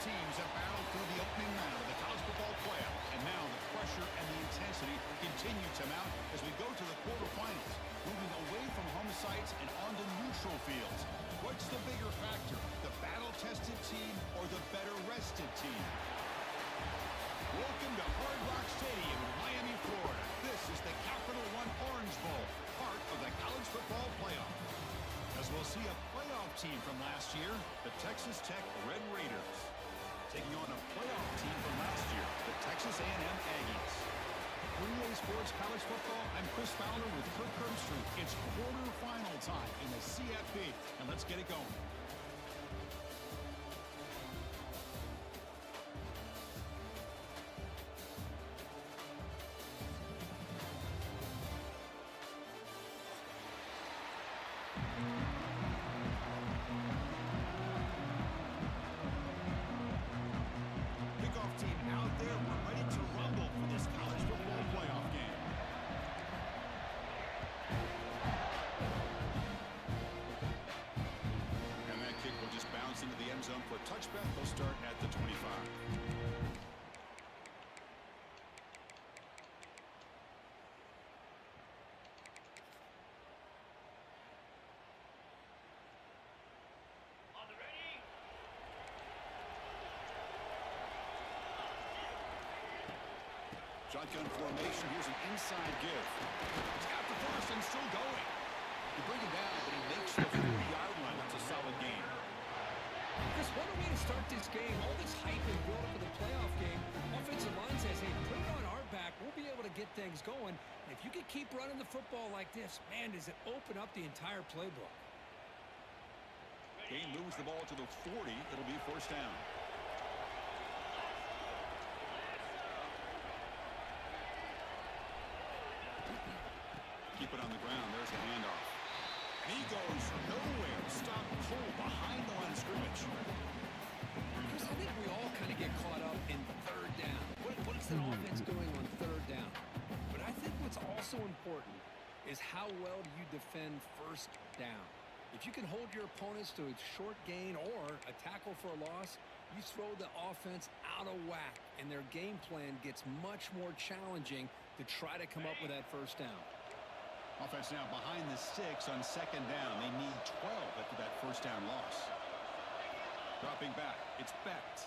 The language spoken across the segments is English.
teams have battled through the opening round of the college football playoff, and now the pressure and the intensity continue to mount as we go to the quarterfinals, moving away from home sites and onto neutral fields. What's the bigger factor, the battle-tested team or the better-rested team? Welcome to Hard Rock Stadium in Miami, Florida. This is the Capital One Orange Bowl, part of the college football playoff. As we'll see a playoff team from last year, the Texas Tech Red Raiders, taking on a playoff team from last year, the Texas A&M Aggies. 3A Sports College Football, I'm Chris Fowler with Kirk Herbstreit. It's quarterfinal time in the CFP, and let's get it going. Into the end zone for a touchback. They'll start at the 25. On the ready. Shotgun formation. Here's an inside give. It's got the first and still going. You bring it down, but he makes the 40-yard line. That's a solid game. Chris, what a way to start this game. All this hype and build up for the playoff game. Offensive line says, hey, put it on our back. We'll be able to get things going. And if you can keep running the football like this, man, does it open up the entire playbook. Kane moves the ball to the 40. It'll be first down. Keep it on the ground. There's the handoff. And he goes nowhere. Stop cold behind the line of scrimmage. Chris, I think we all kind of get caught up in third down. What is an offense doing on third down? But I think what's also important is how well do you defend first down. If you can hold your opponents to a short gain or a tackle for a loss, you throw the offense out of whack, and their game plan gets much more challenging to try to come up with that first down. Offense now behind the sticks on second down. They need 12 after that first down loss. Dropping back, it's Becht.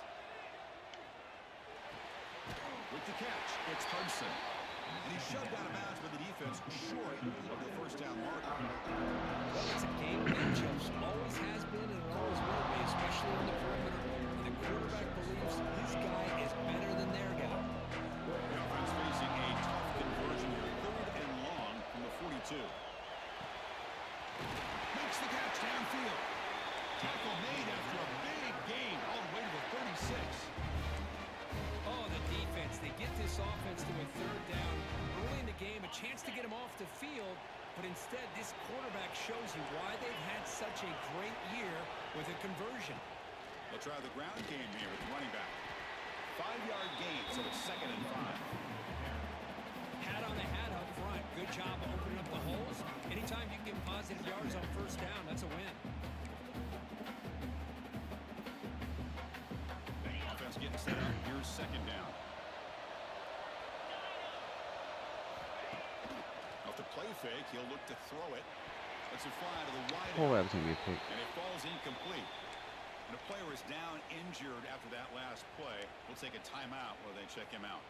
With the catch, it's Hudson. And he's shoved out of bounds by the defense short of the first down marker. Well, it's a game of matchups. Always has been and it always will be, especially on the perimeter. And the quarterback believes his guy is better than their guy. The offense facing a tough conversion here. Third and long from the 42. Makes the catch downfield. Tackle made after a big gain all the way to the 36. Oh, the defense. They get this offense to a third down early in the game, a chance to get him off the field, but instead this quarterback shows you why they've had such a great year with a conversion. They'll try the ground game here with the running back. 5-yard gain, so it's 2nd and 5. Hat on the hat up front. Good job of opening up the holes. Anytime you can get positive yards on first down, that's a win. Offense getting set up. Here's second down. Off the play fake, he'll look to throw it. Let's it fly to the wide Oh, end. that was going to be a pick. And it falls incomplete. And a player is down injured after that last play. We'll take a timeout while they check him out.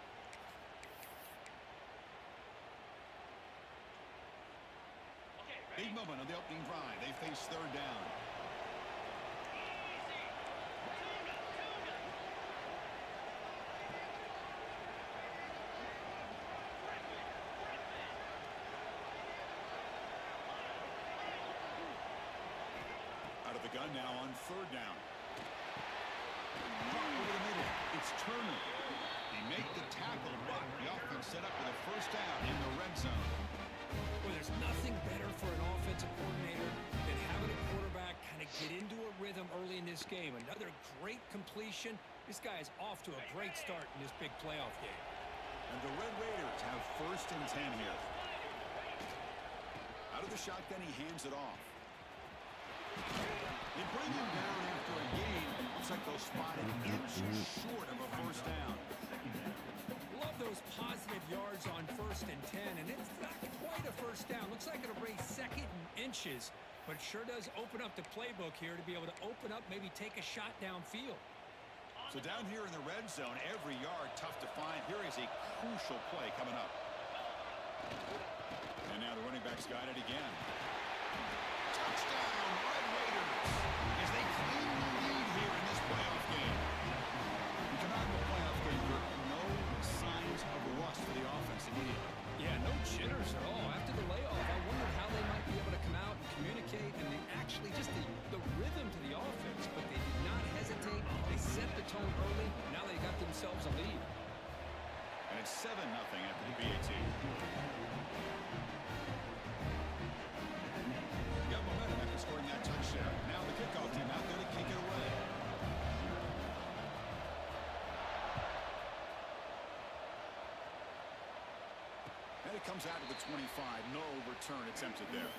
Big moment on the opening drive. They face third down. Out of the gun now on third down. Drop over the middle. It's Turner. He made the tackle, but the offense set up with a first down in the red zone. Well, there's nothing better for an offensive coordinator than having a quarterback kind of get into a rhythm early in this game. Another great completion. This guy is off to a great start in this big playoff game. And the Red Raiders have 1st and 10 here. Out of the shotgun, he hands it off. They bring him down after a gain. Looks like They'll spot it inches short of a first down. Love those positive yards on 1st and 10, and it's not quite a first down. Looks like it'll raise 2nd and inches, but it sure does open up the playbook here to be able to open up, maybe take a shot downfield. So down here in the red zone, every yard tough to find. Here is a crucial play coming up. And now the running back's got it again. Touchdown, Red Raiders, as they claim the lead here in this playoff game. We come out of the playoff game with no signs of rust for the offense immediately. Yeah, no jitters at all. After the layoff, I wondered how they might be able to come out and communicate, and they actually just the rhythm to the offense, but they did not hesitate. They set the tone early. Now they got themselves a lead. And it's 7-0 after the BAT. Got momentum after scoring that touchdown. Now the kickoff team out there to kick it away. And it comes out to the 25. No return attempted there.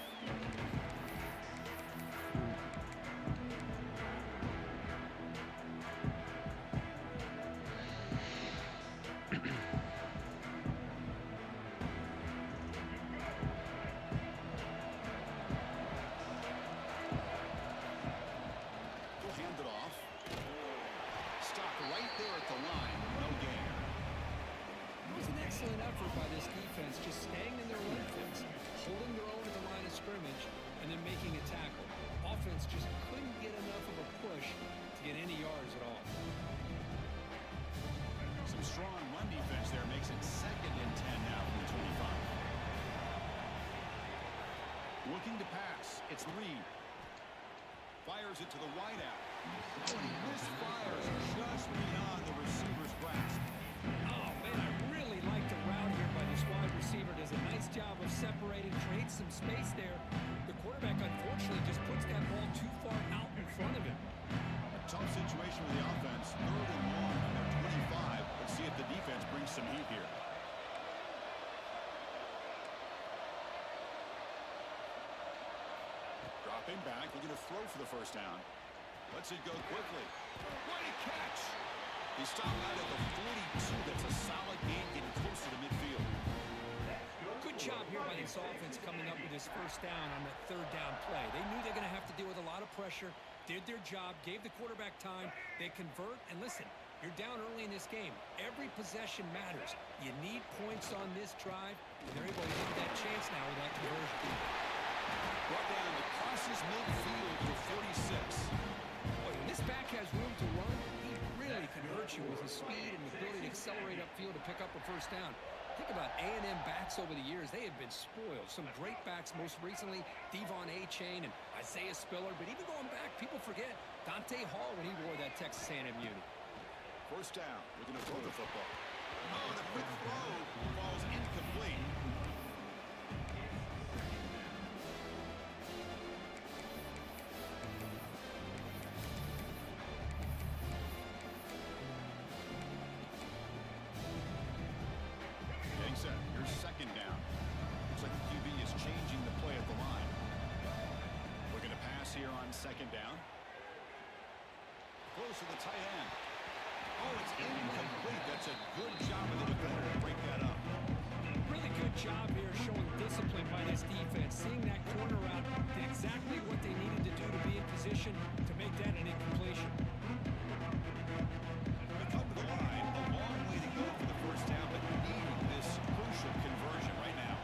Excellent effort by this defense, just staying in their run fence, holding their own at the line of scrimmage, and then making a tackle. Offense just couldn't get enough of a push to get any yards at all. Some strong run defense there makes it 2nd and 10 now from the 25. Looking to pass. It's Reed. Fires it to the wideout. Oh, and he misfires just beyond the receiver's grasp. Oh, man, I really like the route here by this wide receiver. Does a nice job of separating, creates some space there. The quarterback, unfortunately, just puts that ball too far out in front of him. A tough situation with the offense. 3rd and long on their 25. Let's see if the defense brings some heat here. Dropping back, looking to throw for the first down. Lets it go quickly. What a catch! He stopped out at the 42. That's a solid gain, getting closer to midfield. Good job here by this offense coming up with this first down on that 3rd down play. They knew they're going to have to deal with a lot of pressure, did their job, gave the quarterback time. They convert, and listen, you're down early in this game. Every possession matters. You need points on this drive, and they're able to get that chance now with that conversion. Brought down crosses midfield to 46. Boy, when this back has room to run, he really can hurt you with his speed and the ability to accelerate upfield to pick up a first down. Think about A&M backs over the years. They have been spoiled. Some great backs, most recently Devon A-Chain and Isaiah Spiller. But even going back, people forget Dante Hall when he wore that Texas A&M uni. First down. Looking to throw the football. Oh, the quick throw falls incomplete. Here's 2nd down. Looks like the QB is changing the play at the line. Looking to pass here on 2nd down. Close to the tight end. Oh, it's incomplete. That's a good job of the defender to break that up. Really good job here showing discipline by this defense. Seeing that corner out, did exactly what they needed to do to be in position to make that an incompletion. They come to the line. A long way to go for the first down, but needing this crucial conversion right now.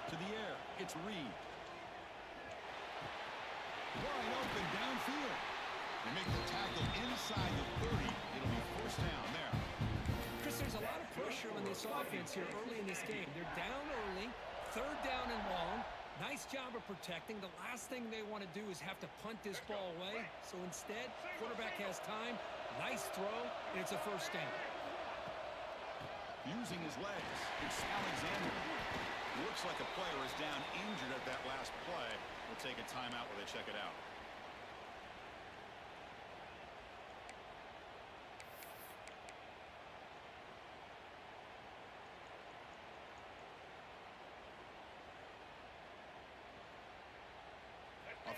To the air, it's Reed. Wide open downfield. They make the tackle inside the 30. It'll be first down there. Chris, there's a lot of pressure on this offense here early in this game. They're down early, 3rd down and long. Nice job of protecting. The last thing they want to do is have to punt this ball away. So instead, quarterback has time. Nice throw, and it's a first down. Using his legs, it's Alexander. Looks like a player is down injured at that last play. We'll take a timeout while they check it out.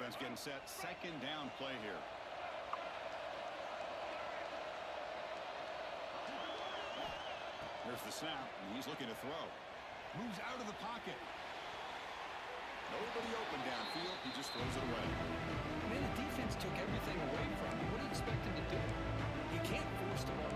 defense getting set. Second down play here. Here's the snap, and he's looking to throw. Moves out of the pocket. Nobody open downfield. He just throws it away. Man, the defense took everything away from him. What do you expect him to do? He can't force the ball.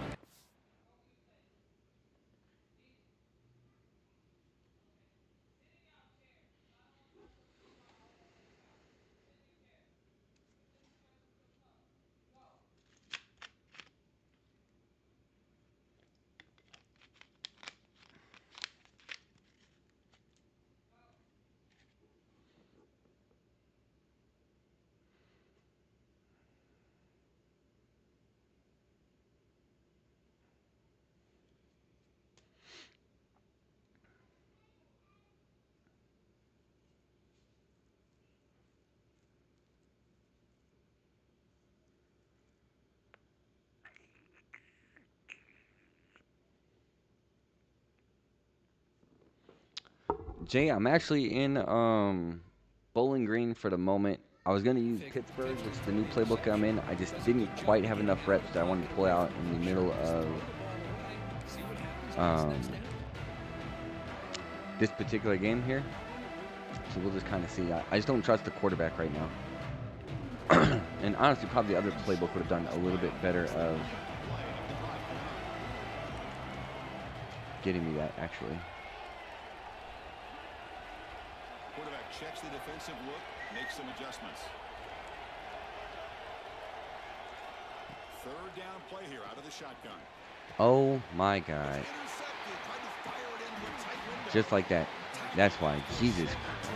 Jay, I'm actually in Bowling Green for the moment. I was going to use Pittsburgh, which is the new playbook I'm in. I just didn't quite have enough reps that I wanted to pull out in the middle of this particular game here. So we'll just kind of see. I just don't trust the quarterback right now. And honestly, probably the other playbook would have done a little bit better of getting me that, actually. Quarterback checks the defensive look, makes some adjustments. Third down play here out of the shotgun. Oh my God. Just like that. That's why. Jesus Christ.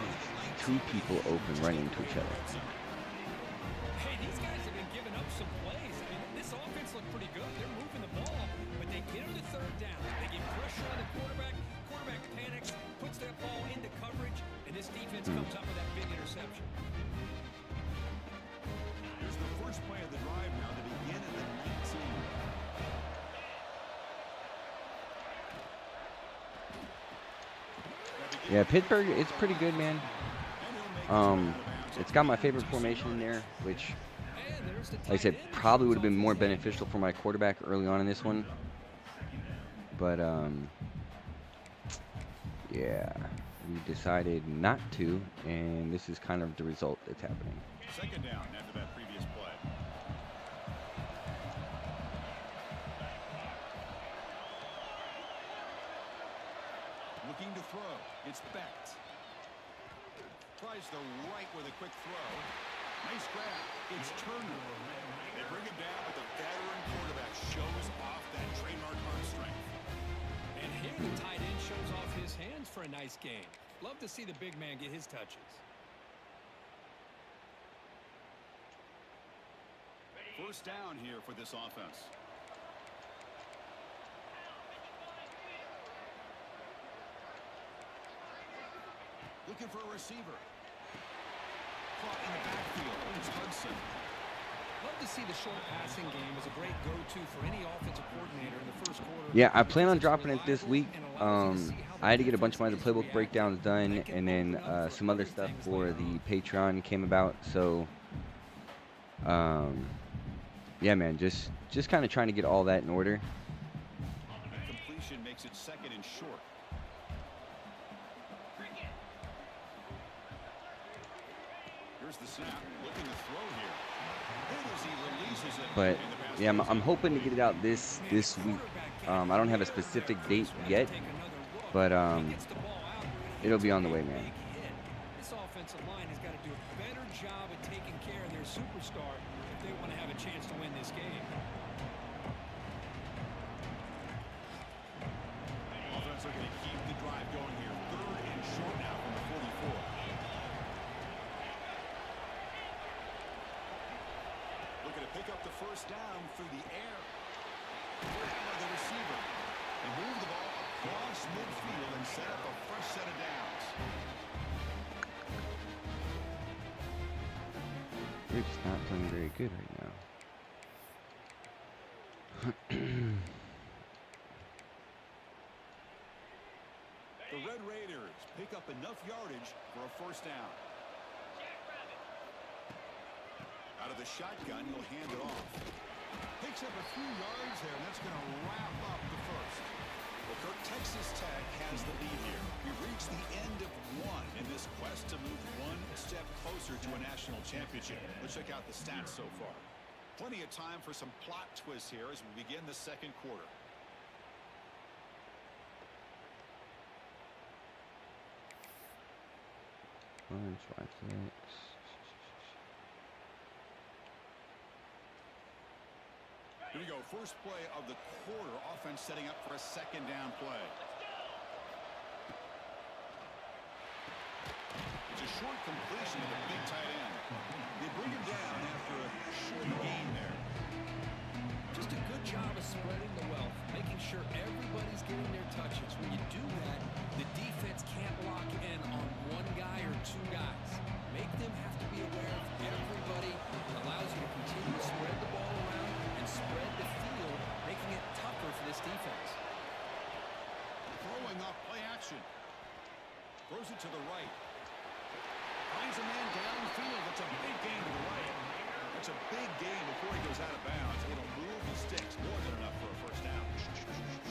Two people open running into each other. Hey, these guys have been giving up some plays. I mean, this offense looked pretty good. They're moving the ball, but they get him to third down. They get pressure on the quarterback. Quarterback panics, puts that ball into coverage, and this defense comes up with that big interception. Here's the first play of the drive now to begin at the 19. Yeah, Pittsburgh, it's pretty good, man. It's got my favorite formation in there, which, like I said, probably would have been more beneficial for my quarterback early on in this one. But, yeah, we decided not to, and this is kind of the result that's happening. Second down after that previous play. Looking to throw. It's Becht. Tries the right with a quick throw. Nice grab. It's Turner. They bring him down, but the veteran quarterback shows off that trademark arm strength. And here the tight end shows off his hands for a nice game. Love to see the big man get his touches. First down here for this offense. Looking for a receiver. Caught in the backfield. It's Hudson. Love to see the short passing game as a great go-to for any offensive coordinator in the first quarter. Yeah, I plan on dropping it this week. I had to get a bunch of my other playbook breakdowns done, and then some other stuff for the Patreon came about. So, yeah, man, just kind of trying to get all that in order. Completion makes it second and short. Here's the snap. Looking to throw here. As he releases it. But yeah, I'm hoping to get it out this week. I don't have a specific date yet, but it'll be on the way, man. This offensive line has got to do a better job of taking care of their superstar if they want to have a chance to win this game. Offense are going to keep the drive going here. Third and short now from the 44. Looking to pick up the first down through the air. Grab by the receiver. And move the ball across midfield and set up a fresh set of downs. We're just not playing very good right now. The Red Raiders pick up enough yardage for a first down. of the shotgun. He'll hand it off. Picks up a few yards there, and that's going to wrap up the first. Well, Kirk, Texas Tech has the lead here. We've reached the end of one in this quest to move one step closer to a national championship. Let's check out the stats so far. Plenty of time for some plot twists here as we begin the second quarter. Here we go. First play of the quarter. Offense setting up for a second down play. It's a short completion to the big tight end. They bring him down after a short gain there. Just a good job of spreading the wealth, making sure everybody's getting their touches. When you do that, the defense can't lock in on one guy or two guys. Make them have to be aware of everybody. It allows you to continue to spread the ball around and spread the field, making it tougher for this defense. Throwing off play action. Throws it to the right. Finds a man downfield. That's a big gain to the right. That's a big gain before he goes out of bounds. It'll move the sticks. More than enough for a first down.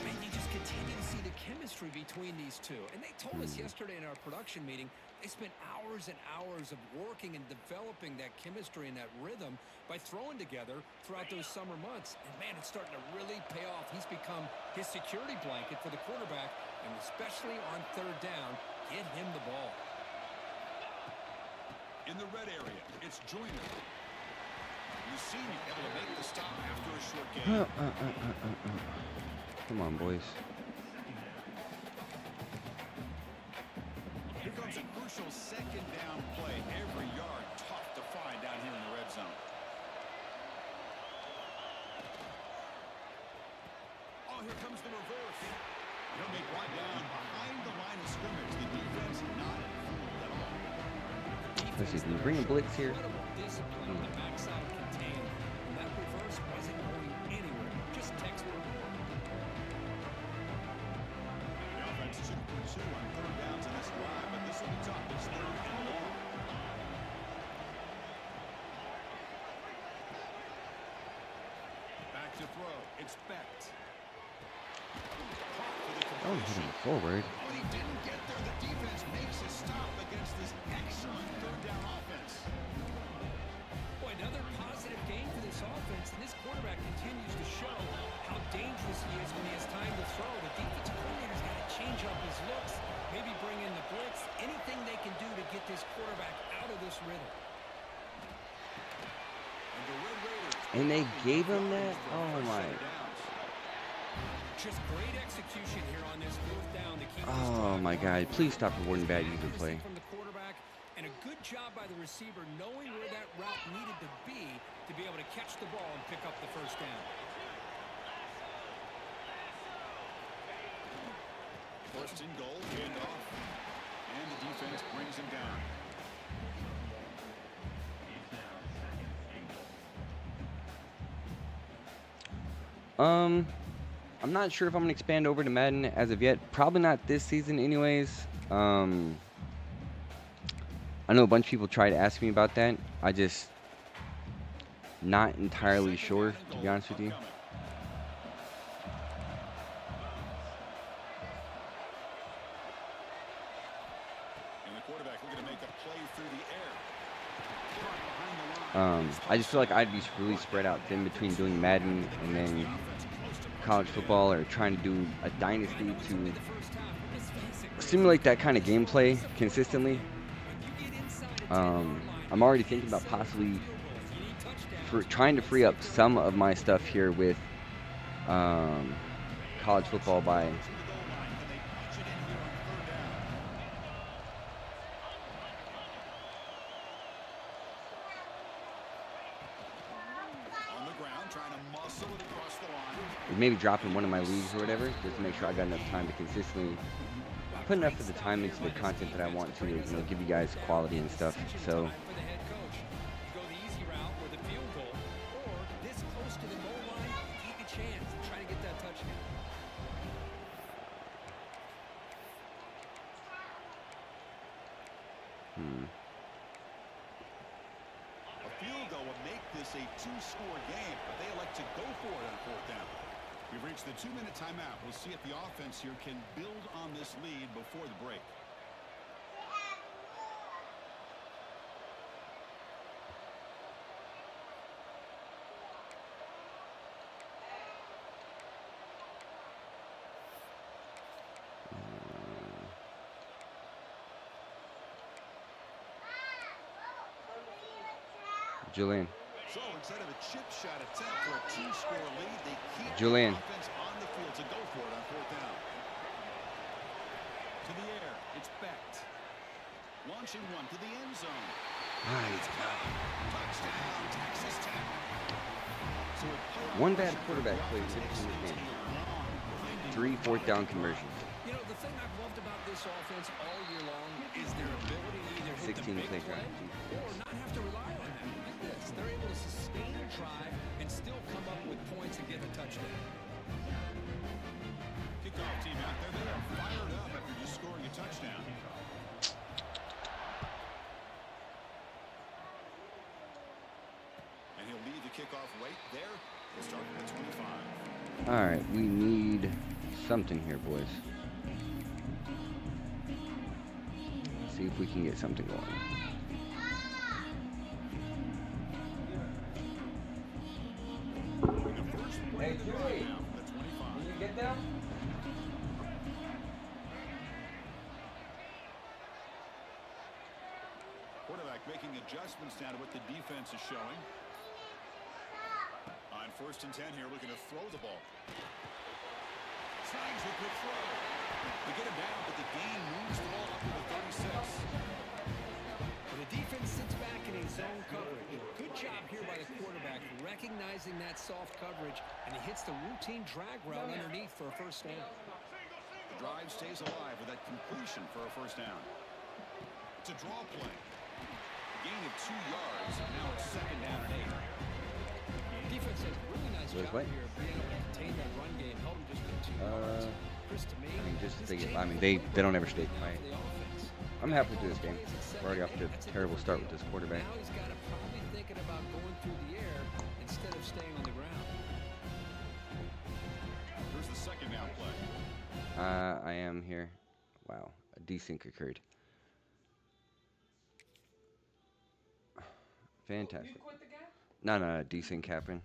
Man, you just continue to see the chemistry between these two. And they told us yesterday in our production meeting, they spent hours and hours of working and developing that chemistry and that rhythm by throwing together throughout those summer months. And, man, it's starting to really pay off. He's become his security blanket for the quarterback, and especially on third down, get him the ball. In the red area, it's Joyner. Louisianimal able to make the stop after a short gain. Come on, boys. Here comes a crucial second down play. Every yard tough to find down here in the red zone. Oh, here comes the reverse. He'll be brought down behind the line of scrimmage. The defense not fooled at all. Let's see, can you bring a blitz here? Discipline on the backside of containment. That reverse wasn't going anywhere. Just textbook. The offense is 2 for 2 on third downs in this drive, but this will be tough. It's third and long. Back to throw. It's Becht. Oh, hitting forward. But he didn't get there. The defense makes a stop against this excellent third down offense. Boy, another positive game for this offense, and this quarterback continues to show how dangerous he is when he has time to throw. The defensive coordinator's got to change up his looks, maybe bring in the blitz, anything they can do to get this quarterback out of this rhythm. And they gave him that? Oh, my. Just great execution here on this fourth down to keep Oh, my God. Please stop rewarding bad user play. From the quarterback, and a good job by the receiver knowing where that route needed to be able to catch the ball and pick up the first down. First and goal, hand off, and the defense brings him down. I'm not sure if I'm going to expand over to Madden as of yet. Probably not this season anyways. I know a bunch of people try to ask me about that. I just not entirely sure, to be honest with you. And the quarterback looking to make a play through the air. I just feel like I'd be really spread out thin between doing Madden and then college football, or trying to do a Dynasty to simulate that kind of gameplay consistently. I'm already thinking about possibly trying to free up some of my stuff here with college football by maybe dropping one of my leagues or whatever, just to make sure I got enough time to consistently put enough of the time into the content that I want to, you know, give you guys quality and stuff. So A field goal would make this a two-score game, but they elect to go for it on fourth down. We've reached the 2-minute timeout. We'll see if the offense here can build on this lead before the break. Julian. So instead of a chip shot attempt for a two-score lead, they keep Julian. the offense on the field to go for it on fourth down. To the air, it's Becht. Launching one to the end zone. It's caught. Touchdown, Texas Tech. So one bad quarterback play in this game. 3 fourth-down conversions. You know, the thing I've loved about this offense all year long is their ability to either hit 16 the big playground. play or not have to rely on that. Like this, they're able to sustain a drive and still come up with points and get a touchdown. Kickoff team out there. They are fired up after just scoring a touchdown. And he'll lead the kickoff right there. We'll start at the 25. All right, we need something here, boys. See if we can get something going. Hey, Julie, can you get them? Quarterback making adjustments now to what the defense is showing. On 1st and 10 here, looking to throw the ball. Signs with the throw. They get him down, but the gain moves the ball up to the 36. And the defense sits back in a zone coverage. Good job here by the quarterback, recognizing that soft coverage, and he hits the routine drag route underneath for a first down. The drive stays alive with that completion for a first down. It's a draw play. A gain of 2 yards, and now it's 2nd down and 8. Defense does a really nice job here of being able to contain that run game, held him just to 2 yards. Chris, to me, they don't ever stay quiet. I'm happy with this game. We're already off to a terrible start with this quarterback. Now he's got to probably thinking about going through the air instead of staying on the ground. Here's the 2nd down play. I am here. Wow, a desync occurred. Fantastic. You quit the game? No, desync happened.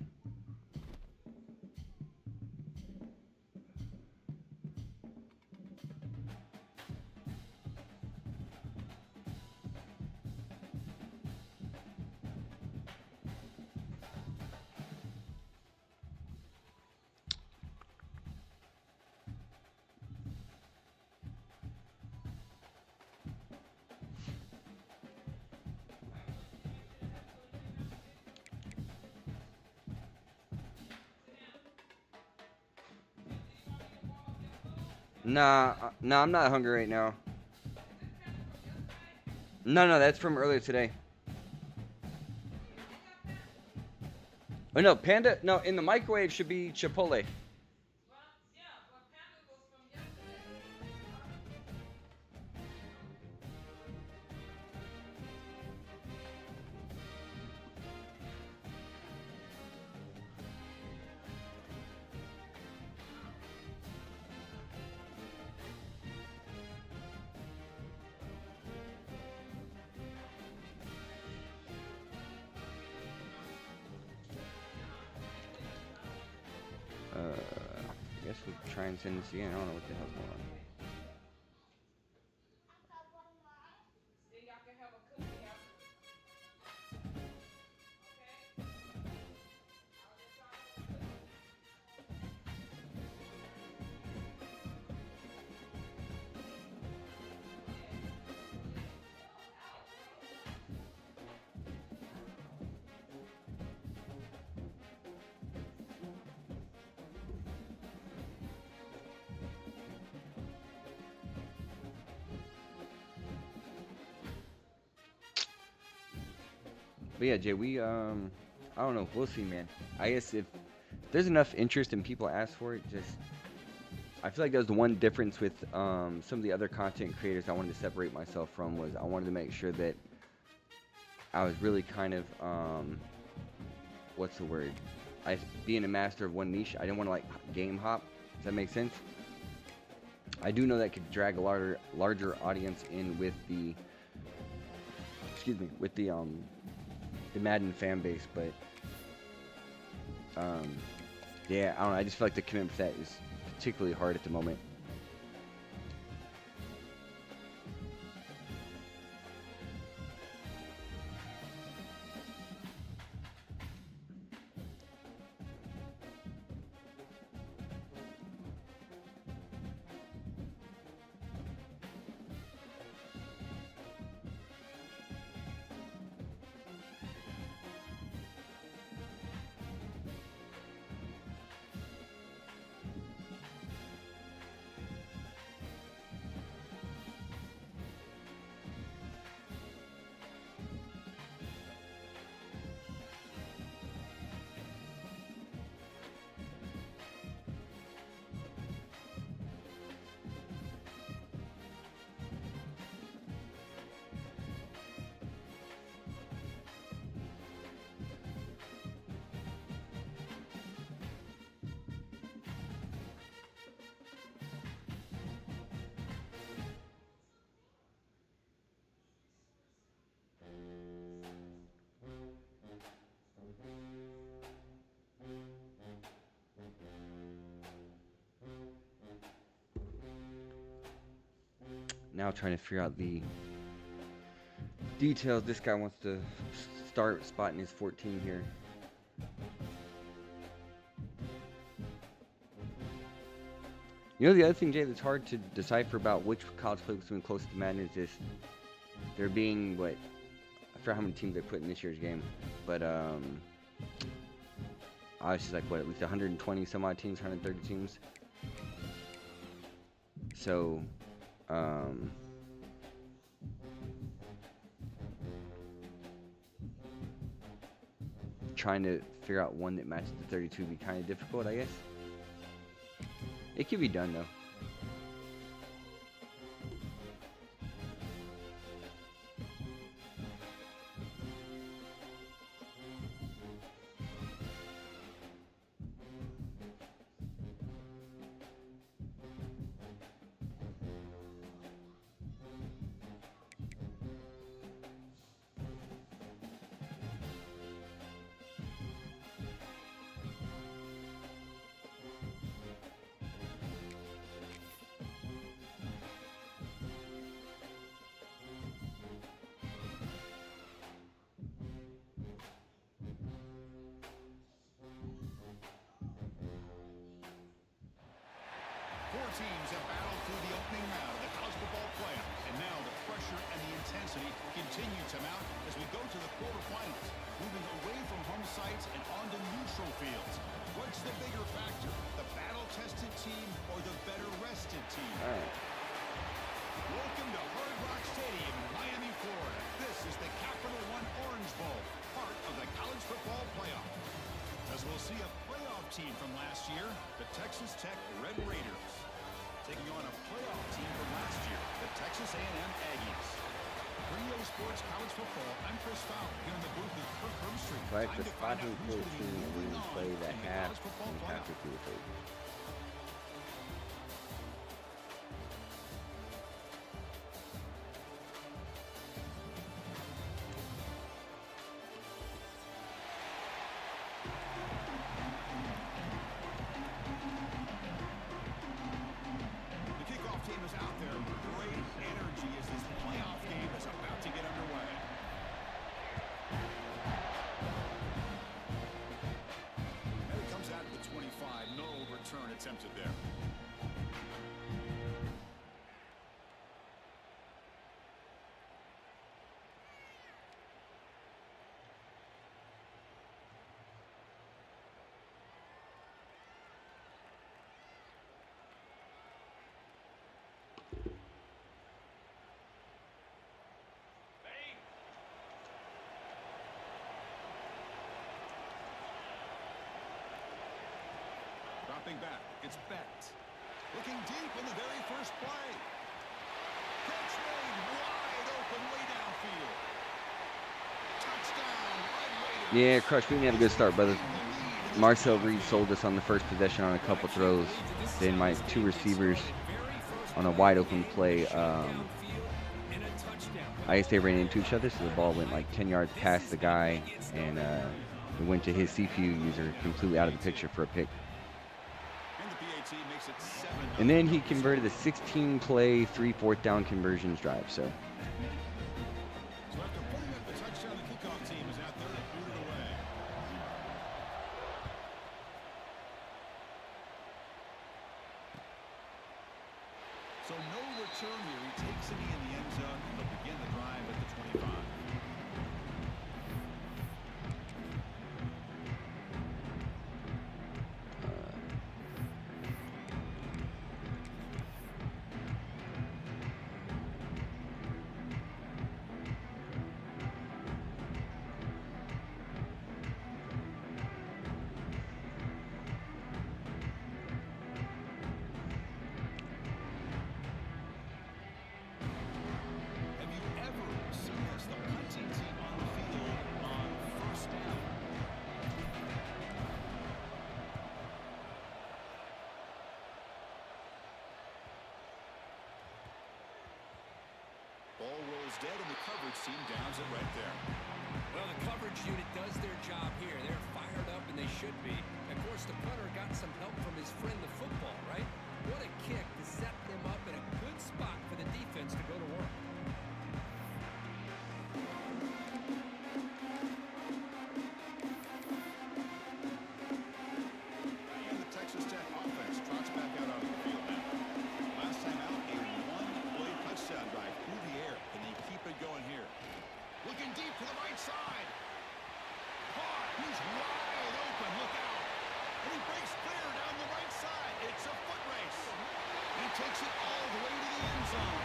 Nah, I'm not hungry right now. No, that's from earlier today. Oh no, Panda. No, in the microwave should be Chipotle. I guess we'll try and send this again. I don't know what the hell's going on. But yeah, Jay, we I don't know. We'll see, man. I guess if there's enough interest and people ask for it, just I feel like that was the one difference with some of the other content creators I wanted to separate myself from was I wanted to make sure that I was really kind of what's the word? Being a master of one niche, I didn't want to like game hop. Does that make sense? I do know that could drag a larger audience in with the, with the Madden fan base, but yeah, I don't know. I just feel like the commitment for that is particularly hard at the moment. Now trying to figure out the details. This guy wants to start spotting his 14 here. You know, the other thing, Jay, that's hard to decipher about which college play was doing close to Madden is just there being, what, I forgot how many teams they put in this year's game, but obviously like, what, at least 120 some odd teams, 130 teams. So, trying to figure out one that matches the 32 would be kind of difficult, I guess. It could be done, though. Four teams have battled through the opening round of the college football playoff, and now the pressure and the intensity continue to mount as we go to the quarterfinals, moving away from home sites and onto neutral fields. What's the bigger factor, the battle-tested team or the better-rested team? All right. Welcome to Hard Rock Stadium in Miami, Florida. This is the Capital One Orange Bowl, part of the college football playoff. As we'll see a playoff team from last year, the Texas Tech Red Raiders, taking on a playoff team from last year, the Texas A&M Aggies. For EA Sports College Football, I'm Chris Fowler, here in the booth with Kirk Herbstreit. Right, the Time to find out 5 who's and 14, going to be and moving we on play the in the half college football and half playoff. of the The kickoff team is out there. Great energy as this playoff game is about to get underway. And it comes out to the 25. No return attempted there. Dropping back, it's Beck. Looking deep in the very first play. Catch made wide open way downfield. Touchdown, Red Raiders. Yeah, Crush, we had a good start, brother. Marcel Reed sold us on the first possession on a couple throws. Then my two receivers on a wide open play. I guess they ran into each other, so the ball went like 10 yards past the guy, and it went to his CPU user completely out of the picture for a pick. And then he converted a 16-play, 3 fourth down conversions drive. So after putting up the touchdown, the kickoff team is out there to boot it away. So no return here. He takes it in the end zone, and they'll begin the drive at the 25. Have you ever seen this? The punting team on the field on first down. Ball rolls dead, and the coverage team downs it right there. Well, the coverage unit does their job here. They're fired up, and they should be. Of course, the punter got some help from his friend, the football, right? What a kick to set them up in a good spot for the defense to go to work. And the Texas Tech offense trots back out onto the field now. Last time out, a one-play touchdown drive through the air. Can they keep it going here? Looking deep to the right side. Caught. He's wide open. Look out. And he breaks clear down the right side. It's a foot race. He takes it all the way to the end zone.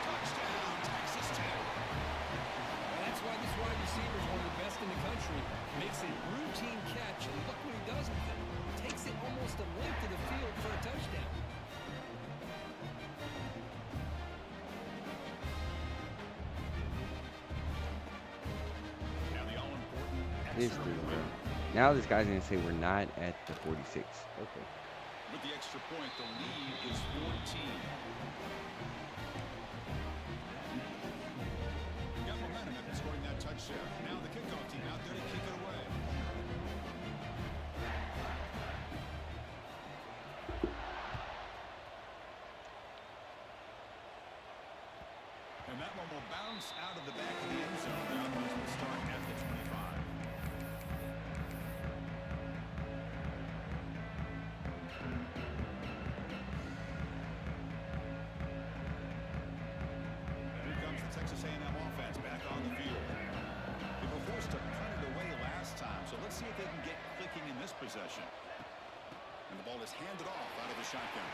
Touchdown, Texas Tech. Well, that's why this wide receiver is one of the best in the country. Makes a routine catch, and look what he does with it. Takes it almost a length of the field for a touchdown. Now the all-important this extra dude, bro. point. Now this guy's gonna say we're not at the 46. Okay. With the extra point, the lead is 14. Got momentum after scoring that touchdown. Now the kickoff team out there to kick it away. And that one will bounce out of the back of the end zone. The offense will start at the 25. Here comes the Texas A&M offense back on the field. They were forced to punt it away last time, so let's see if they can get clicking in this possession. And the ball is handed off out of the shotgun.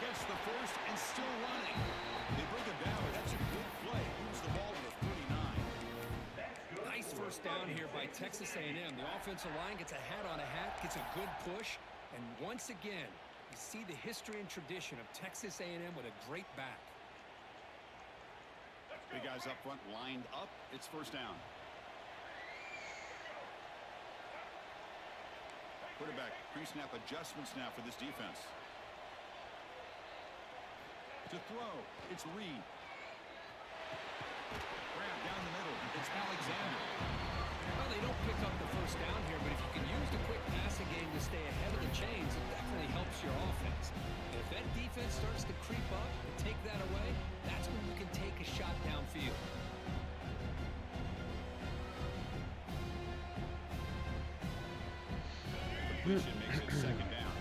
Gets the first and still running. They bring him down, but that's a good play. Moves the ball to the 39. Nice first down here by Texas A&M. The offensive line gets a hat on a hat, gets a good push, and once again, you see the history and tradition of Texas A&M with a great back. Big guys up front lined up. It's first down. Quarterback pre-snap adjustments now for this defense. To throw, it's Reed. Grab down the middle, it's Alexander. Well, they don't pick up the first down here, but if you can use the quick passing game to stay ahead of the chains, it definitely helps your offense. And if that defense starts to creep up and take that away, that's when you can take a shot downfield. Completion makes it second down.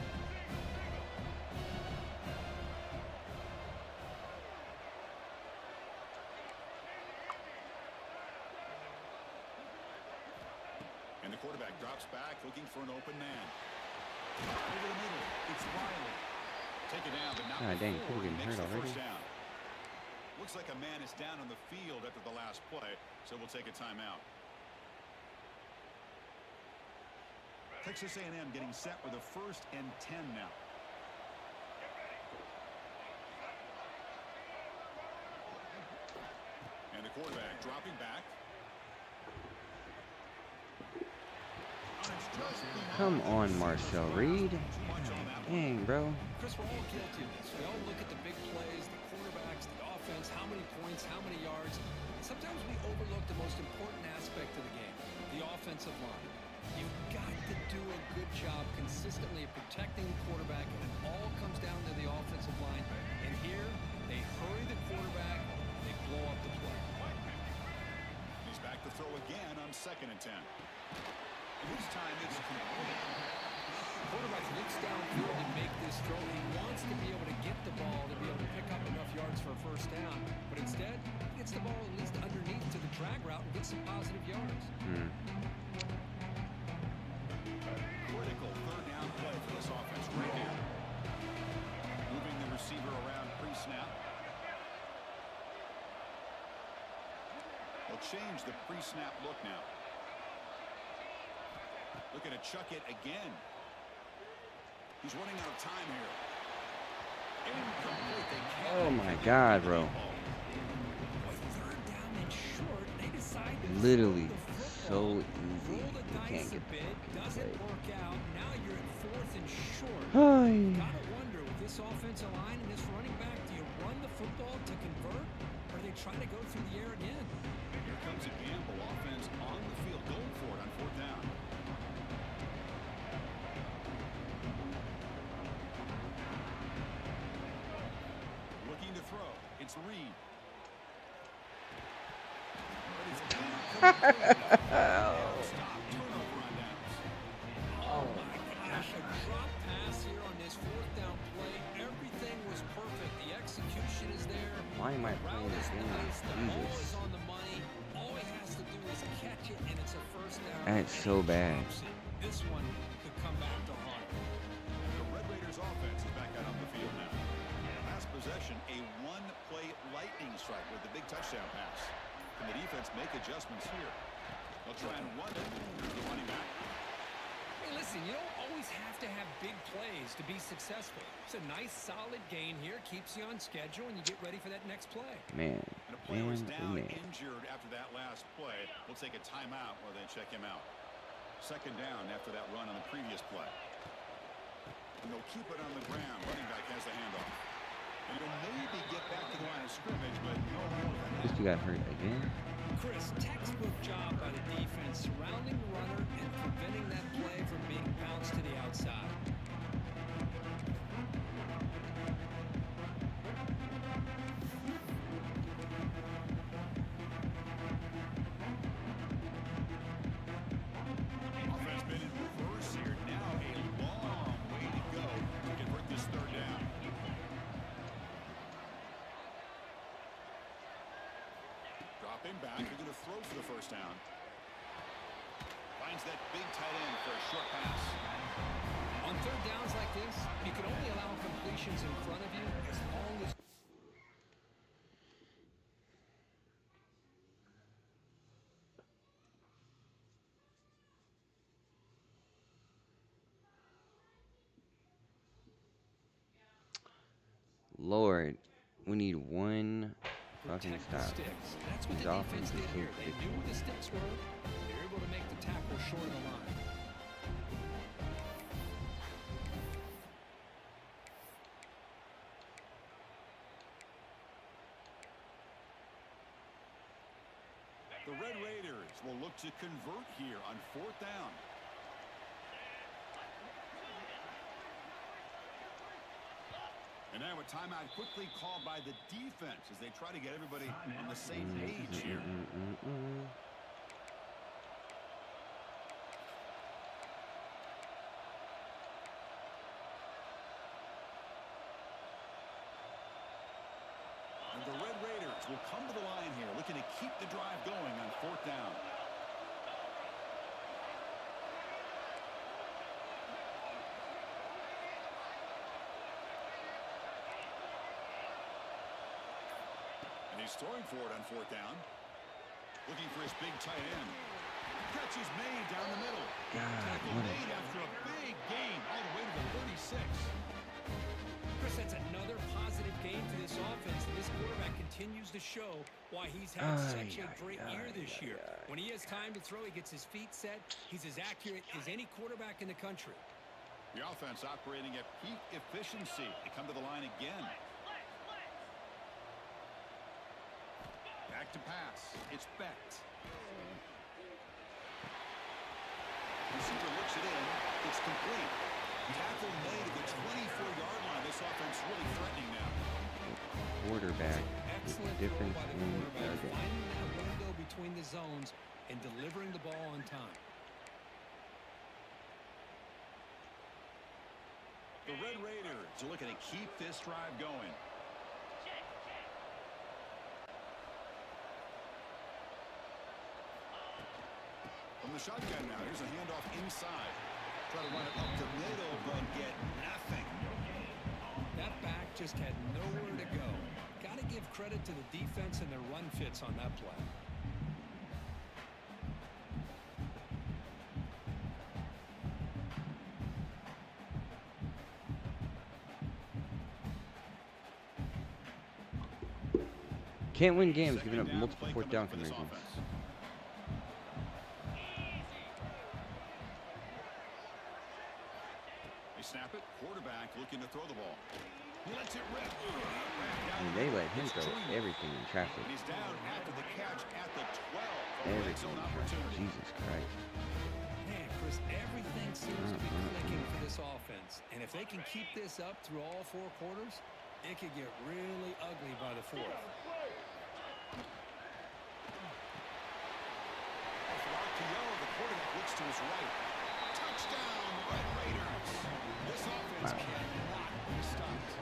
And the quarterback drops back, looking for an open man. Over the middle, it's Riley. Take it down, but not Ah, dang, before people he getting makes hurt the first already. down. Looks like a man is down on the field after the last play, so we'll take a timeout. Texas A&M getting set with a 1st and 10 now. And the quarterback dropping back. Come on, Marcel Reed. Dang, bro. Chris, we're all guilty of this. We all look at the big plays, the quarterbacks, the offense, how many points, how many yards. Sometimes we overlook the most important aspect of the game, the offensive line. You've got to do a good job consistently of protecting the quarterback, and it all comes down to the offensive line. And here, they hurry the quarterback, and they blow up the play. He's back to throw again on 2nd and 10. And this time it's complete. Quarterback looks downfield to make this throw. He wants to be able to get the ball to be able to pick up enough yards for a first down. But instead, he gets the ball at least underneath to the drag route and gets some positive yards. Critical 3rd down play for this offense right here. Moving the receiver around pre-snap. They'll change the pre-snap look now. Looking to chuck it again. He's running out of time here. Incomplete. They can't. Oh my God, bro. With 3rd down and short, they decide to Literally throw the football. so easy. Roll the You dice can't a get bit. Doesn't work out. Now you're at 4th and short. Hi. Gotta wonder, with this offensive line and this running back, do you run the football to convert, or do they try to go through the air again? Here comes a gamble offense on the field, going for it on 4th down. Looking to throw. It's Reed. Stop. Turnover on downs. Oh my gosh, a drop pass here on this 4th down play. Everything was perfect. The execution is there. Why am I playing this game? The ball is Jesus. on the money. All he has to do is catch it, and it's a first down. That's so bad. This one could come back to haunt. The Red Raiders offense is back out on the field now. Last possession, a one-play lightning strike with the big touchdown pass. Can the defense make adjustments here? They'll try and run it. Here's the running back. Hey, listen, you don't always have to have big plays to be successful. It's a nice, solid gain here. Keeps you on schedule, and you get ready for that next play. Man. And a player was Man, down man. injured after that last play. We'll take a timeout while they check him out. 2nd down after that run on the previous play. And they'll keep it on the ground. Running back has the handoff. And he'll maybe get back to the line of scrimmage, but no more than that. This dude got hurt again. Chris, textbook job by the defense surrounding the runner and preventing that play from being bounced to the outside. Offense been in reverse here. Now a long way to go to convert this 3rd down. Dropping back, they're going to throw for the first down. Finds that big tight end for a short pass. On 3rd downs like this, you can only allow completions in front of you as long as... Lord, we need one fucking protect the stop. sticks. That's what His the offense defense is did so here. They knew where the sticks were. They were able to make the tackle short of the line. The Red Raiders will look to convert here on 4th down. And now a timeout quickly called by the defense as they try to get everybody on the same page here. And the Red Raiders will come to the line here, looking to keep the drive going on 4th down. And he's throwing for it on 4th down. Looking for his big tight end. Catch is made down the middle. Tackle made after a big gain all the way to the 36. Chris, that's another positive gain for this offense. This quarterback continues continues to show why he's had such a great year this year. When he has time to throw, he gets his feet set. He's as accurate as any quarterback in the country. The offense operating at peak efficiency. They come to the line again. Back to pass. It's Becht. Receiver looks it in. It's complete. Tackle made at the 24-yard line. This offense really threatening now. Quarterback. Excellent Difference throw by the in quarterback, the game. finding that window between the zones and delivering the ball on time. The Red Raiders are looking to keep this drive going. From the shotgun now, here's a handoff inside. Try to run it up the middle, but get nothing. That back just had nowhere to go. Got to give credit to the defense and their run fits on that play. Can't win games giving up multiple fourth down conversions. They snap it. Quarterback looking to throw the ball. He lets it rip. I mean, they let him throw everything in traffic. And he's down after the catch at the 12. Everything in traffic. Jesus Christ. Man, Chris, everything seems to be clicking for this offense. And if they can keep this up through all four quarters, it could get really ugly by the fourth. The quarterback looks to his right. Touchdown, Red Raiders. This offense cannot be stopped.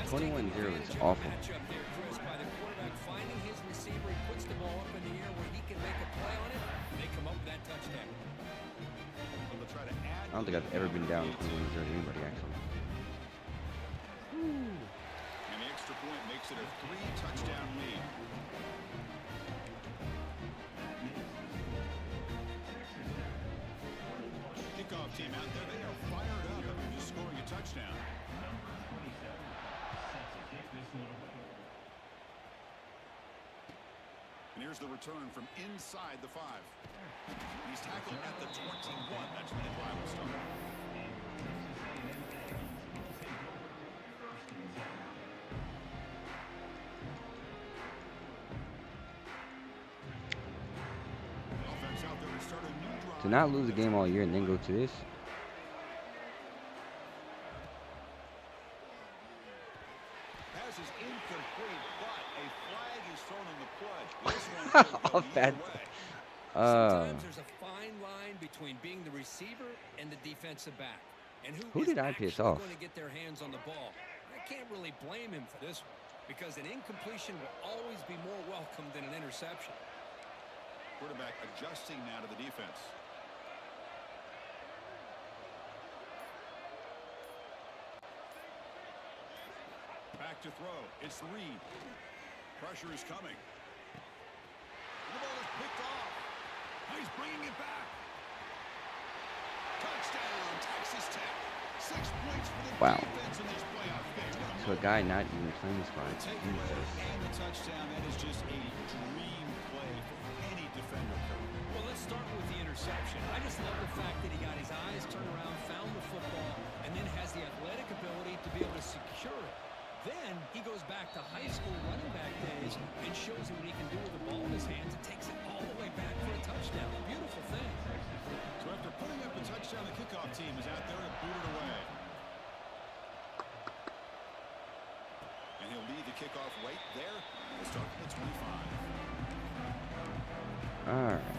21-0 is awful. Matchup there, Chris, by the quarterback finding his receiver. He puts the ball up in the air where he can make a play on it, and they come up with that touchdown. I don't think I've ever been down 21-0 to anybody, actually. And the extra point makes it a 3-touchdown lead. Kickoff team out there, they are fired up after just scoring a touchdown. And here's the return from inside the 5. He's tackled at the 21. That's when the drive will start. Offense out there to start a new drive. To not lose a game all year and then go to this. Pass is incomplete, but a flag is thrown on the play. This one could go either way. Sometimes there's a fine line between being the receiver and the defensive back. And who did I piss off? going to get their hands on the ball? I can't really blame him for this one, because an incompletion will always be more welcome than an interception. Quarterback adjusting now to the defense. Back to throw. It's Reed. Pressure is coming. The ball is picked off. He's bringing it back. Touchdown, Texas Tech. 6 points for the defense in this playoff game. So a guy not even playing this spot. Jesus. And the touchdown, that is just a dream play for any defender. Well, let's start with the interception. I just love the fact that he got his eyes turned around, found the football, and then has the athletic ability to be able to secure it. Then he goes back to high school running back days and shows him what he can do with the ball in his hands and takes it all the way back for a touchdown. A beautiful thing. So after putting up a touchdown, the kickoff team is out there to boot it away. And he'll lead the kickoff right there. We'll start from the 25. All right.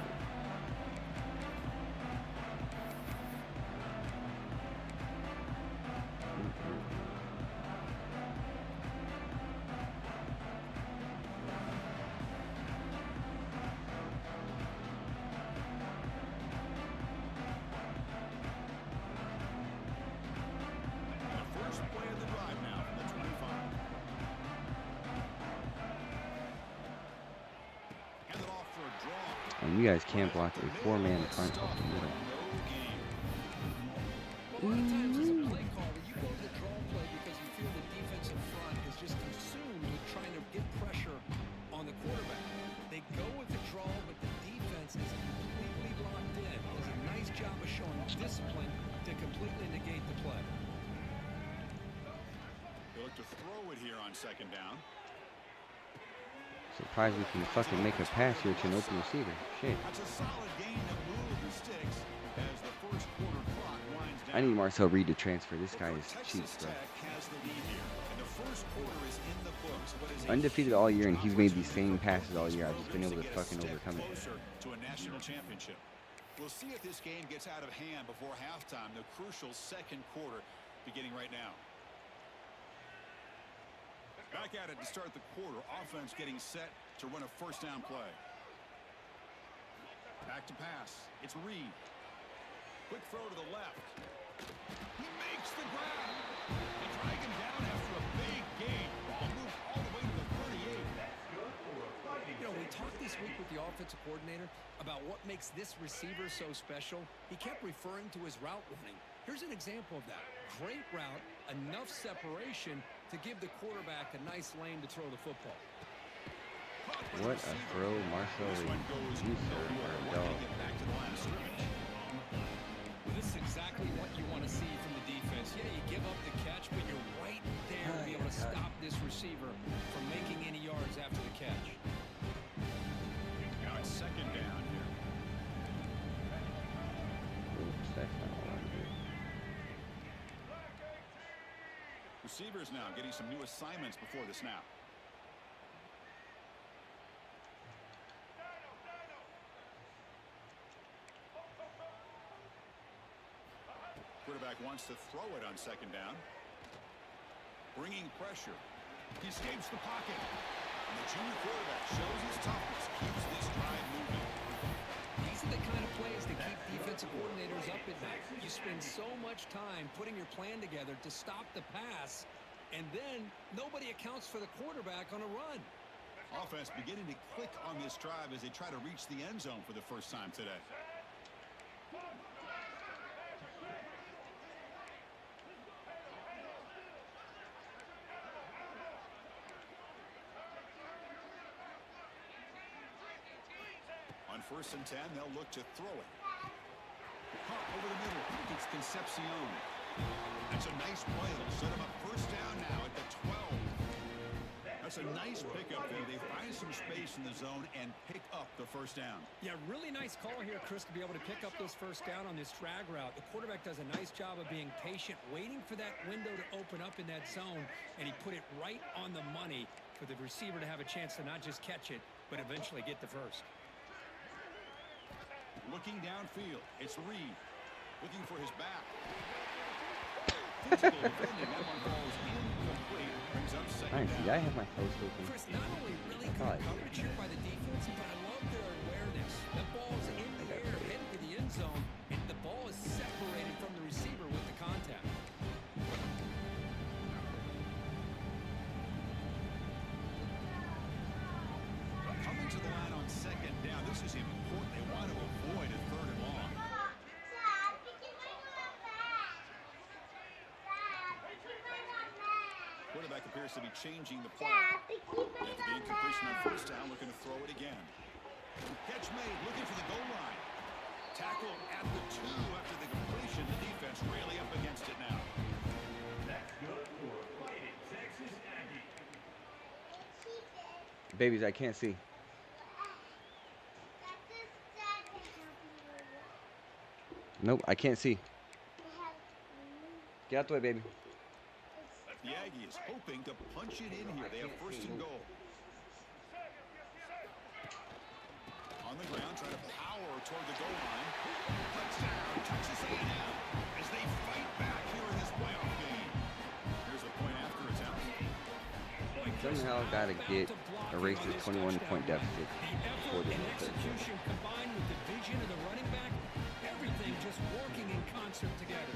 And you guys can't block a 4-man front up the middle. A lot of times as a play caller, you go to the draw play because you feel the defensive front is just consumed with trying to to completely negate the play. They look to throw it here on second down. Surprised we can fucking make a pass here to an open receiver. Shit. That's a solid gain to move the sticks as the first quarter clock winds down. I need Marcel Reed to transfer. This guy is cheap, bro. Tech has the lead here, and the first quarter is in the books. What is Undefeated all year, and he's made these same passes all year. I've just been able to fucking overcome it. Closer to a national championship. We'll see if this game gets out of hand before halftime. The crucial second quarter beginning right now. Back at it to start the quarter. Offense getting set to run a first down play. Back to pass. It's Reed. Quick throw to the left. He makes the grab. They drag him down after a big gain. Ball moves all the way to the 38. You know, we talked this week with the offensive coordinator about what makes this receiver so special. He kept referring to his route running. Here's an example of that. Great route, enough separation to give the quarterback a nice lane to throw the football. What a throw, Marcel Reed. You sir are a dog. Well, this is exactly what you want to see from the defense. Yeah, you give up the catch, but you're right there to be able to stop this receiver from making any yards after the catch. Now it's second down here. Oops, that's not what I wanted to do. Receivers now getting some new assignments before the snap. Quarterback wants to throw it on second down. Bringing pressure. He escapes the pocket. And the junior quarterback shows his toughness, keeps this drive moving. These are the kind of plays that keep defensive coordinators up at night. You spend so much time putting your plan together to stop the pass, and then nobody accounts for the quarterback on a run. Offense beginning to click on this drive as they try to reach the end zone for the first time today. On 1st and 10, they'll look to throw it. Caught over the middle. It's Concepcion. That's a nice play. They'll set him up first down now at the 12. That's a nice pickup there. They find some space in the zone and pick up the first down. Yeah, really nice call here, Chris, to be able to pick up this first down on this drag route. The quarterback does a nice job of being patient, waiting for that window to open up in that zone, and he put it right on the money for the receiver to have a chance to not just catch it, but eventually get the first. Looking downfield, it's Reed. Looking for his back. Physical defending. That one falls incomplete. Brings up second Nice. down. Yeah, I have my post open. Chris, not only really Oh, good coverage here by the defense, but I love their awareness. That ball is in the air, headed to the end zone, and the ball is separated from the receiver with the contact. Coming to the line on second down. This is important. They want to avoid a third and long. Quarterback appears to be changing the play. After the incompletion on first down, looking to throw it again. Catch made, looking for the goal line. Tackle at the 2 after the completion. The defense really up against it now. That's good for Fighting Texas Aggies. Babies, I can't see. Nope, I can't see. Get out the way, baby. The Aggies hoping to punch it in here. They have first and goal. On the ground, trying to power toward the goal line. Touchdown, Texas A&M, as they fight back here in this playoff game. Here's the point after attempt. Somehow got to erase this 21-point deficit before the And third quarter. execution combined with the vision of the running back, everything just working in concert together.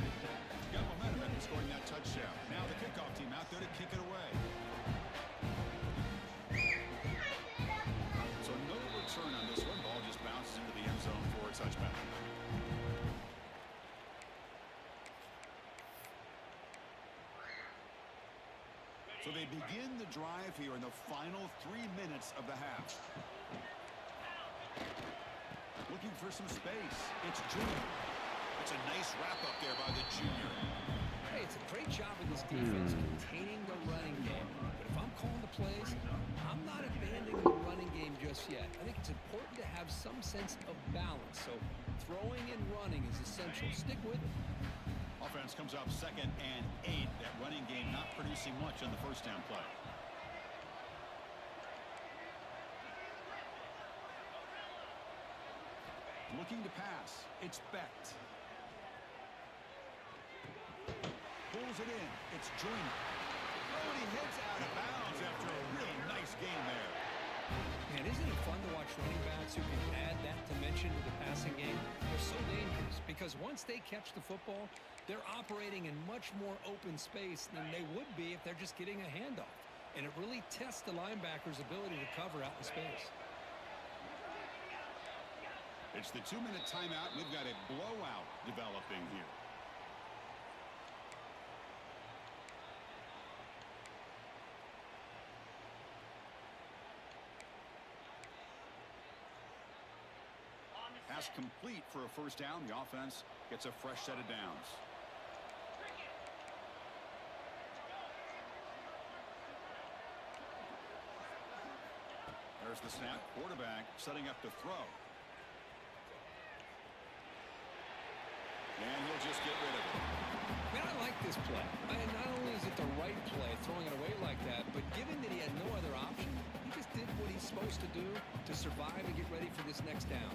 Got momentum after scoring that touchdown. Now the kickoff team out there to kick it away. So no return on this one. Ball just bounces into the end zone for a touchback. So they begin the drive here in the final 3 minutes of the half. Looking for some space. It's Junior. It's a nice wrap-up there by the junior. Hey, it's a great job of this defense containing the running game. But if I'm calling the plays, I'm not abandoning the running game just yet. I think it's important to have some sense of balance. So throwing and running is essential. Stick with it. Offense comes up 2nd and 8. That running game not producing much on the first down play. Looking to pass. It's Becht. Pulls it in. It's Joyner. Oh, and he heads out of bounds after a really nice game there. Man, isn't it fun to watch running backs who can add that dimension to the passing game? They're so dangerous because once they catch the football, they're operating in much more open space than they would be if they're just getting a handoff. And it really tests the linebacker's ability to cover out in space. It's the 2-minute timeout. We've got a blowout developing here. Pass complete for a first down. The offense gets a fresh set of downs. There's the snap. Quarterback setting up to throw. And he'll just get rid of it. Man, I like this play. Not only is it the right play, throwing it away like that, but given that he had no other option, he just did what he's supposed to do to survive and get ready for this next down.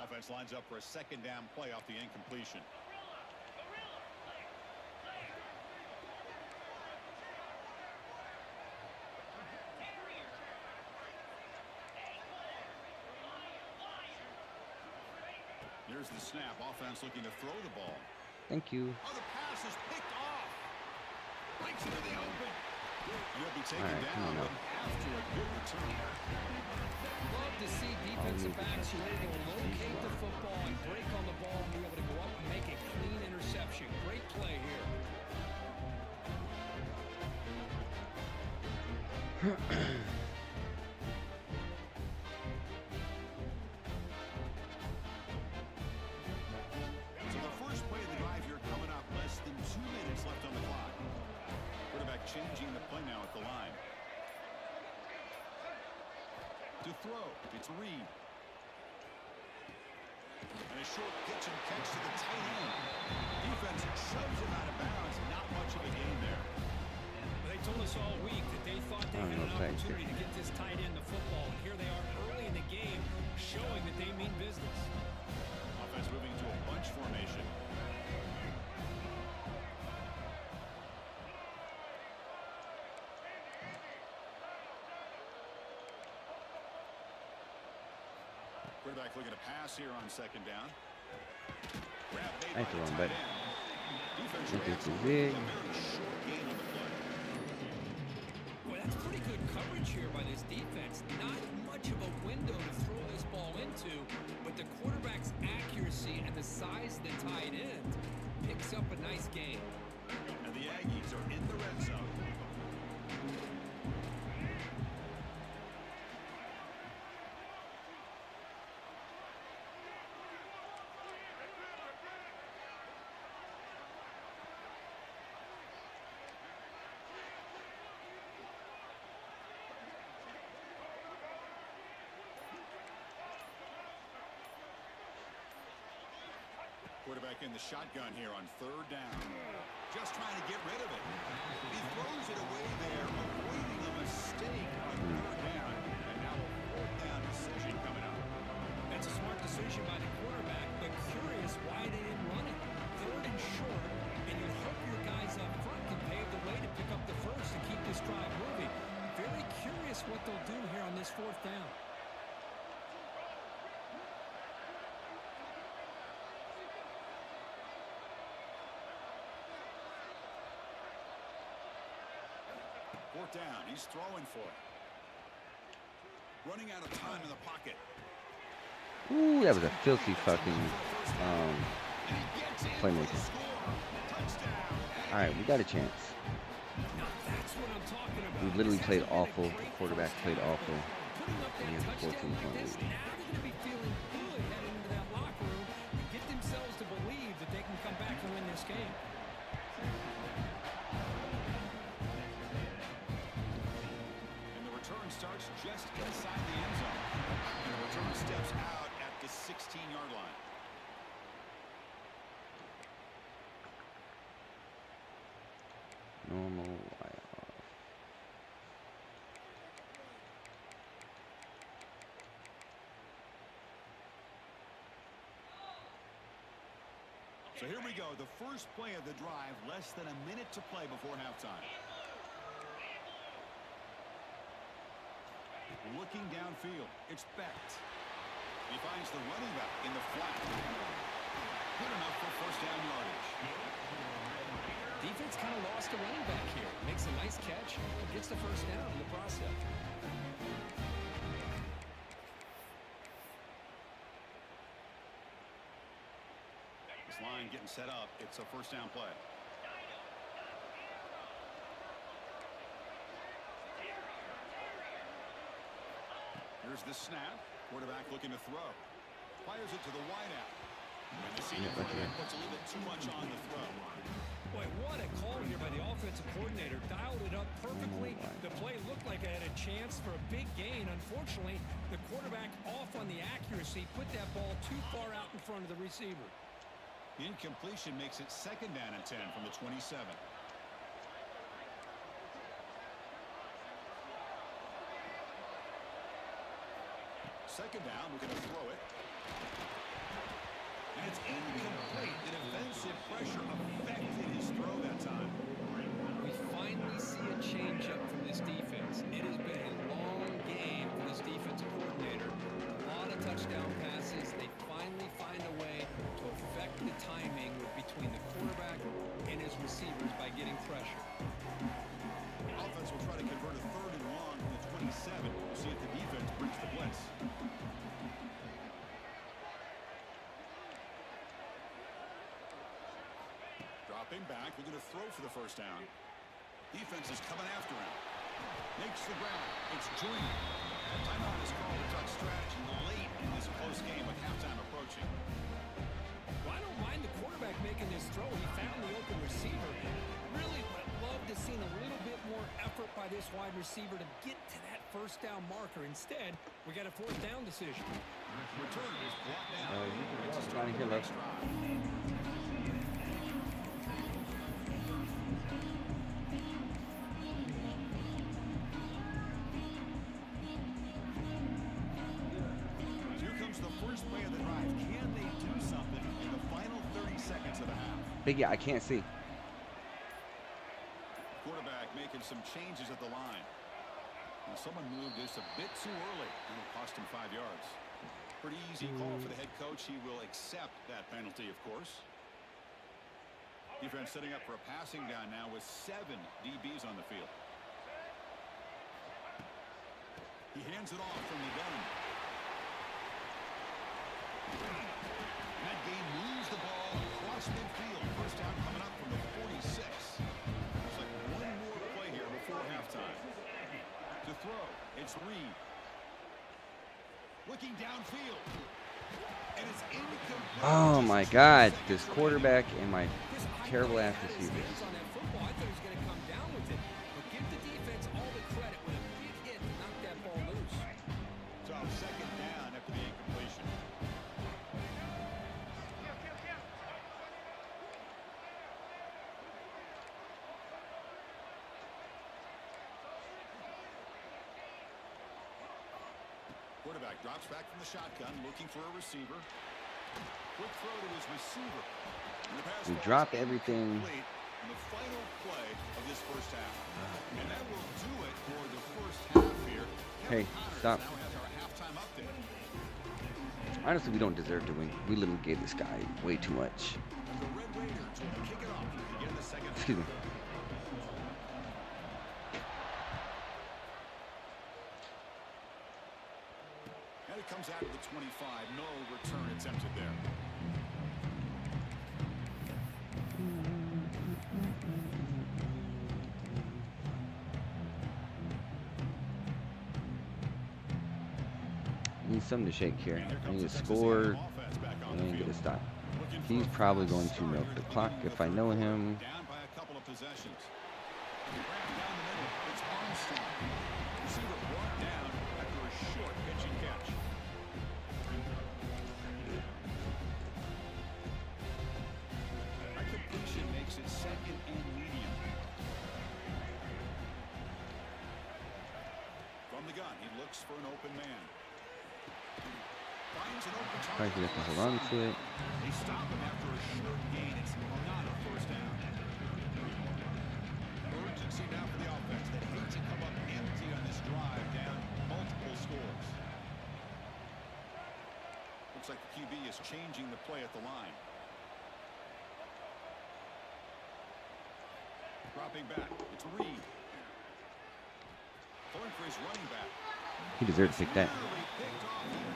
Offense lines up for a 2nd down play off the incompletion. Here's the snap. Offense looking to throw the ball. Thank you. Oh, the pass is picked off. Right to the open. He'll be taken down after a good return. Love to see defensive backs who are able to locate the football and break on the ball and be able to go up and make a clean interception. Great play here. So the first play of the drive here coming up. Less than 2 minutes left on the clock. Quarterback changing the play now at the line. To throw, it's Reed. And a short pitch and catch to the tight end. Defense shoves him out of bounds. Not much of a gain there. They told us all week that they thought they had an opportunity to get this tight end the football. And here they are early in the game showing that they mean business. Offense moving to a bunch formation. Quarterback looking to pass here on 2nd down. Grab made by the tight end. Defense reacts with a very short gain on the play. Boy, that's pretty good coverage here by this defense. Not much of a window to throw this ball into, but the quarterback's accuracy and the size of the tight end picks up a nice gain. And the Aggies are in the red zone. Quarterback in the shotgun here on 3rd down. Just trying to get rid of it. He throws it away there, avoiding a mistake on 3rd down. And now a 4th down decision coming up. That's a smart decision by the quarterback, but curious why they didn't run it. 3rd and short, and you hope your guys up front can pave the way to pick up the first and keep this drive moving. Very curious what they'll do here on this 4th down. Fourth down, he's throwing for it. Running out of time in the pocket. Ooh, that was a filthy fucking playmaker. All right, we got a chance. Now that's what I'm talking about. We literally This played hasn't been a awful. The great quarterback first played half, awful. but putting up And we that have a touchdown 14-point like this, lead. now they're going to be feeling good heading into that locker room and get themselves to believe that they can come back and win this game. And the return starts just inside the end zone. And the return steps out at the 16-yard line. Normal wire. So here we go, the first play of the drive, less than a minute to play before halftime. Looking downfield, it's Becht. He finds the running back in the flat. Good enough for first down yardage. Defense kind of lost a running back here. Makes a nice catch, gets the first down in the process. This line getting set up. It's a first down play. Here's the snap. Quarterback looking to throw. Fires it to the wideout. And the senior quarterback puts a little bit too much on the throw. Boy, what a call here by the offensive coordinator. Dialed it up perfectly. The play looked like it had a chance for a big gain. Unfortunately, the quarterback off on the accuracy, put that ball too far out in front of the receiver. Incompletion makes it second down and 10 from the 27. Second down, we're going to throw it. And it's incomplete. The defensive pressure affected his throw that time. We finally see a changeup from this defense. It has been a long game for this defensive coordinator. A lot of touchdown passes. They finally find a way to affect the timing between the quarterback and his receivers by getting pressure. Offense will try to convert a third and long from the 27. We'll see if the defense breaks the blitz. Dropping back, we're going to throw for the first down. Defense is coming after him. Makes the ground. It's Junior. Timeout is called to talk strategy late in this close game with halftime approaching. Well, I don't mind the quarterback making this throw. He found the open receiver. Really would have loved to see a little bit more effort by this wide receiver to get to that first down marker. Instead, we got a fourth down decision. Return is brought down. You can walk down here, love. Here comes the first play of the drive. Can they do something in the final 30 seconds of the half? Biggie, I can't see. Quarterback making some changes at the line. And someone moved just a bit too early, and it cost him 5 yards. Pretty easy call for the head coach. He will accept that penalty, of course. Defense setting up for a passing down now with 7 DBs on the field. He hands it off from the gun. And that game moves the ball across midfield. First down coming up from the 46. Looks like one more play here before halftime. To throw, it's Reed. Looking downfield. And it's incomplete. Oh my God, this quarterback and my terrible ass receivers. On that football, I thought he was going to come down with it. But give the defense all the credit with a big hit to knock that ball loose. So second down after the incompletion. Quarterback drops back from the shotgun, looking for a receiver. Quick throw to his receiver. And the pass We ball drop is everything. incomplete in the final play of this first half. And that will do it for the first half here. Hey, Kevin Connors stop. now has our halftime update. Honestly, we don't deserve to win. We literally gave this guy way too much. The Red Raiders will kick it off to begin the second half. Excuse me. And It comes out to the 25. No return attempted there. Need something to shake here. I need to score and get a stop. He's probably going to milk the clock if I know him. Down by a couple of possessions. Down the middle. It's Armstrong. Receiver brought down after a short pitch and catch. That completion makes it second and medium. From the gun, he looks for an open man. Finds an open Tries to target. get to hold on to it. They stop him after a short gain. It's not a first down. Urgency now for the offense. They hate to come up empty on this drive, down multiple scores. Looks like the QB is changing the play at the line. Dropping back. It's Reed. Throwing for his running back. He deserved to pick that. Nearly picked off here.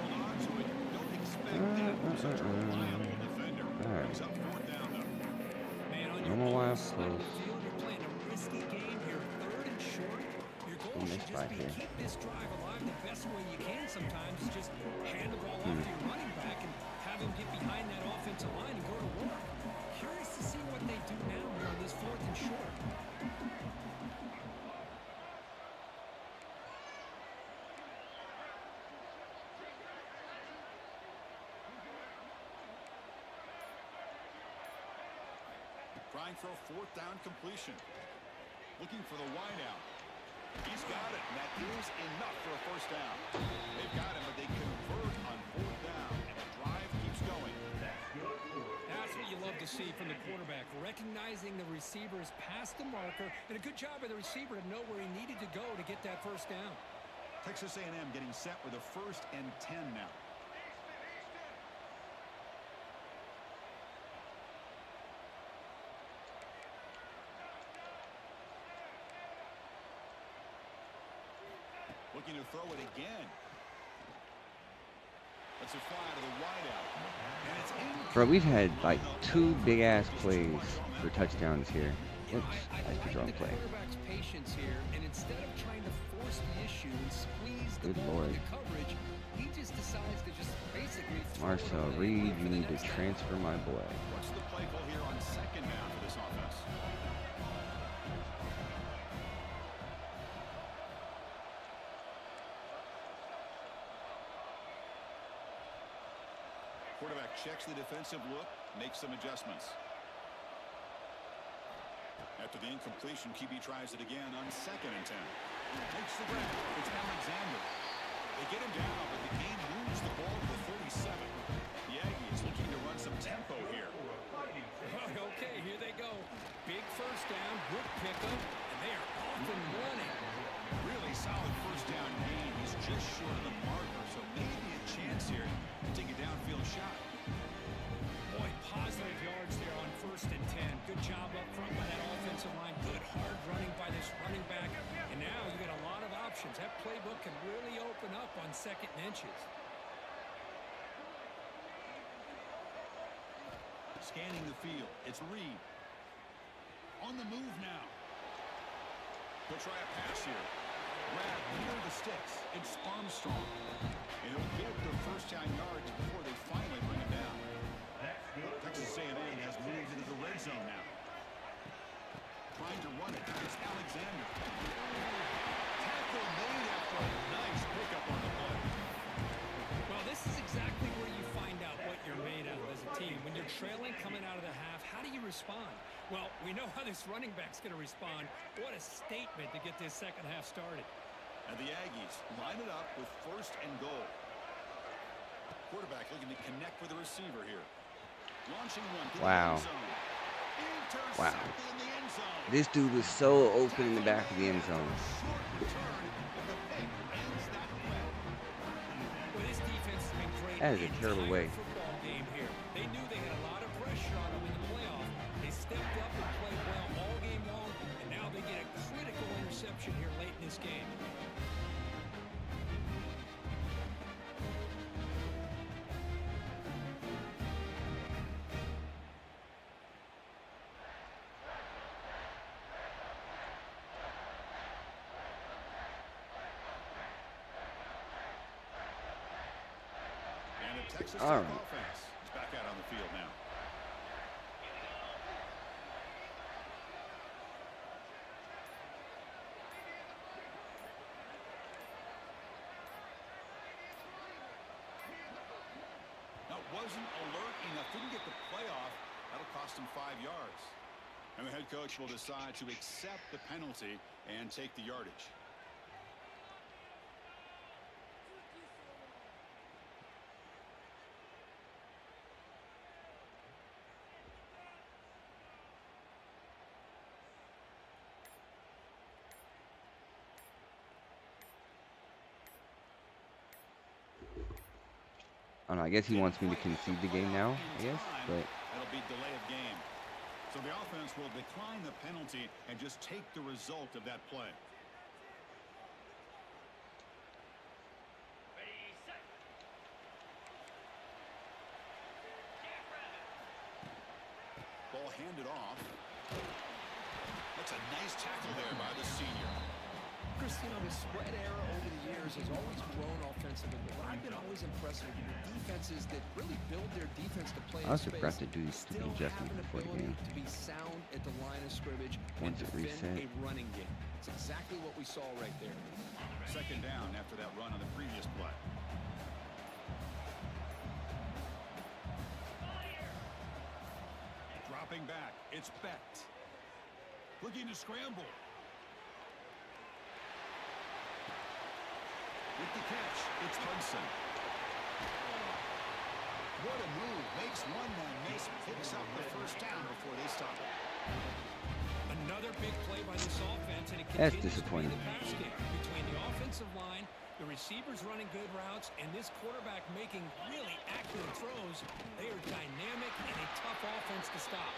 Hold on to it. Don't expect that from such a reliable defender. Alright. Brings up fourth down, though. Man, on Normal your wild side of close. the field, you're playing a risky game here, third and short. Your goal We'll should miss just five be here. keep this drive alive the best way you can sometimes. Just hand the ball off to your running back and have him get behind that offensive line and go to work. Curious to see what they do now here on this fourth and short. Trying for a fourth down completion. Looking for the wideout. He's got it, and that is enough for a first down. They've got him, but they convert on fourth down, and the drive keeps going. That's what you love to see from the quarterback, recognizing the receivers past the marker, and a good job by the receiver to know where he needed to go to get that first down. Texas A&M getting set with a 1st and 10 now. Looking to throw it again. Let's it fly to the wideout. And it's in. Bro, we've had like 2 big ass plays for touchdowns here. Oops, that's the wrong the play. quarterback's patience here, and instead of trying to force the issue and squeeze the Good ball Lord. into coverage, he just decides to just basically throw it Marcel away Reed, for you the need to next down. transfer my boy. What's the play call here on 2nd down for this offense? Quarterback checks the defensive look, makes some adjustments. After the incompletion, QB tries it again on 2nd and 10. Takes the grab. It's Alexander. They get him down, but the game moves the ball to the 37. The Aggies looking to run some tempo here. Okay, here they go. Big first down, good pickup, and they are off and running. Really solid first down gain. He's just short of the marker, so maybe a chance here to take a downfield shot. Boy, positive yards there on 1st and 10. Good job up front by that offensive line. Good hard running by this running back. And now you got a lot of options. That playbook can really open up on 2nd and inches. Scanning the field. It's Reed. On the move now. He'll try a pass here. Grab near the sticks. It's Armstrong. And he'll get the first down yards before they finally bring him down. Texas A&M has moved into the red zone now. Trying to run it. It's Alexander. Tackle made after a nice pickup on the play. Well, this is exactly where you find out what you're made of as a team. When you're trailing coming out of the half, how do you respond? Well, we know how this running back's going to respond. What a statement to get this second half started. And the Aggies line it up with 1st and goal. Quarterback looking to connect with the receiver here. Launching one to Wow. the end zone. Wow. Intercepted in the end zone. This dude was so open in the back of the end zone. Short return, and the pick ends that play. Well, this defense has been great. That is a the terrible entire way. Football game here. They knew they had a lot of pressure on them in the playoff. They stepped up and played well all game long, and now they get a critical interception here late in this game. Texas All Tech right. offense is back out on the field now. Now, wasn't alert enough. Didn't get the playoff. That'll cost him 5 yards. And the head coach will decide to accept the penalty and take the yardage. I don't know, I guess he wants me to concede the game now, I guess, but That'll be delay of game. So the offense will decline the penalty and just take the result of that play. Ready, set. Ball handed off. That's a nice tackle there by the senior. Chris, you know, the spread era over the years has always grown offensively, but I've been always impressed with defenses that really build their defense to play in I also space. forgot to do these Still have adjustments an before the ability game. to be sound at the line of scrimmage and Once it defend reset. a running game. It's exactly what we saw right there. Second down after that run on the previous play. Dropping back. It's Becht. Looking to scramble. With the catch, it's Hudson. What a move. Makes one man miss. Picks up the first down before they stop it. Another big play by this offense, and it That's continues to be disappointing. the pass game between the offensive line, the receivers running good routes, and this quarterback making really accurate throws. They are dynamic and a tough offense to stop.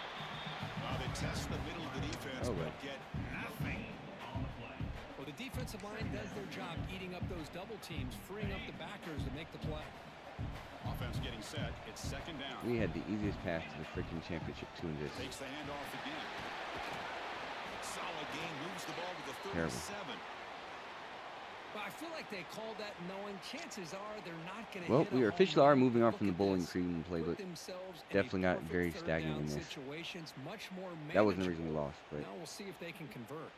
They test the middle of the defense, Oh, but well. get nothing. On the play. Well, the defensive line does their job eating up those double teams, freeing up the backers to make the play. Offense getting set. It's second down. We had the easiest path to the freaking championship to this. Takes the handoff again. Solid game. Moves the ball to the 37. But I feel like they called that knowing chances are they're not going to Well, hit a we home officially are run. moving on Look from the at Bowling this. Green playbook. Put themselves in a Definitely not perfect very third stagnant down in this. situations, much more That wasn't the reason we manageable. lost, but Now we'll see if they can convert.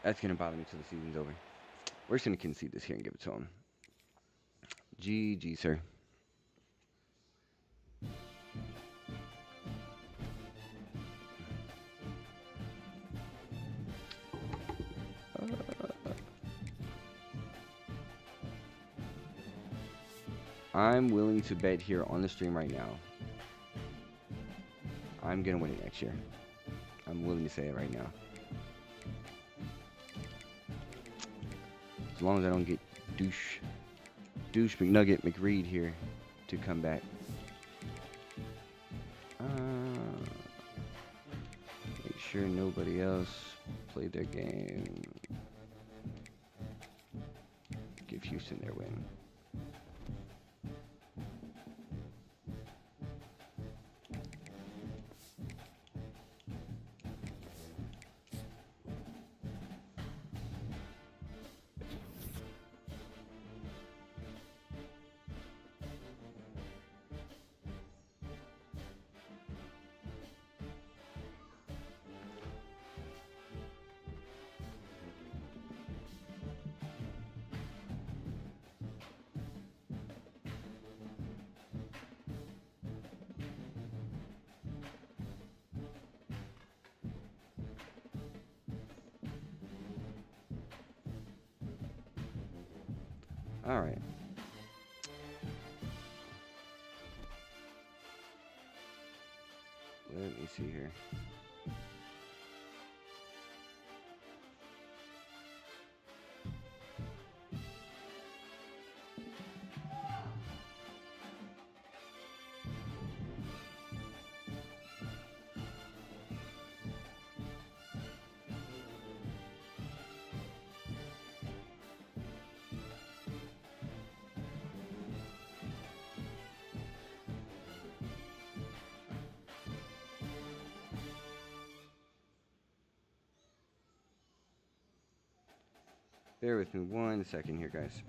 that's gonna bother me till the season's over. We're just gonna concede this here and give it to him. GG, sir. I'm willing to bet here on the stream right now. I'm gonna win it next year. I'm willing to say it right now. As long as I don't get douche McNugget McReed here to come back. Make sure nobody else played their game. Give Houston their win. All right. Let me see here. Bear with me 1 second here, guys.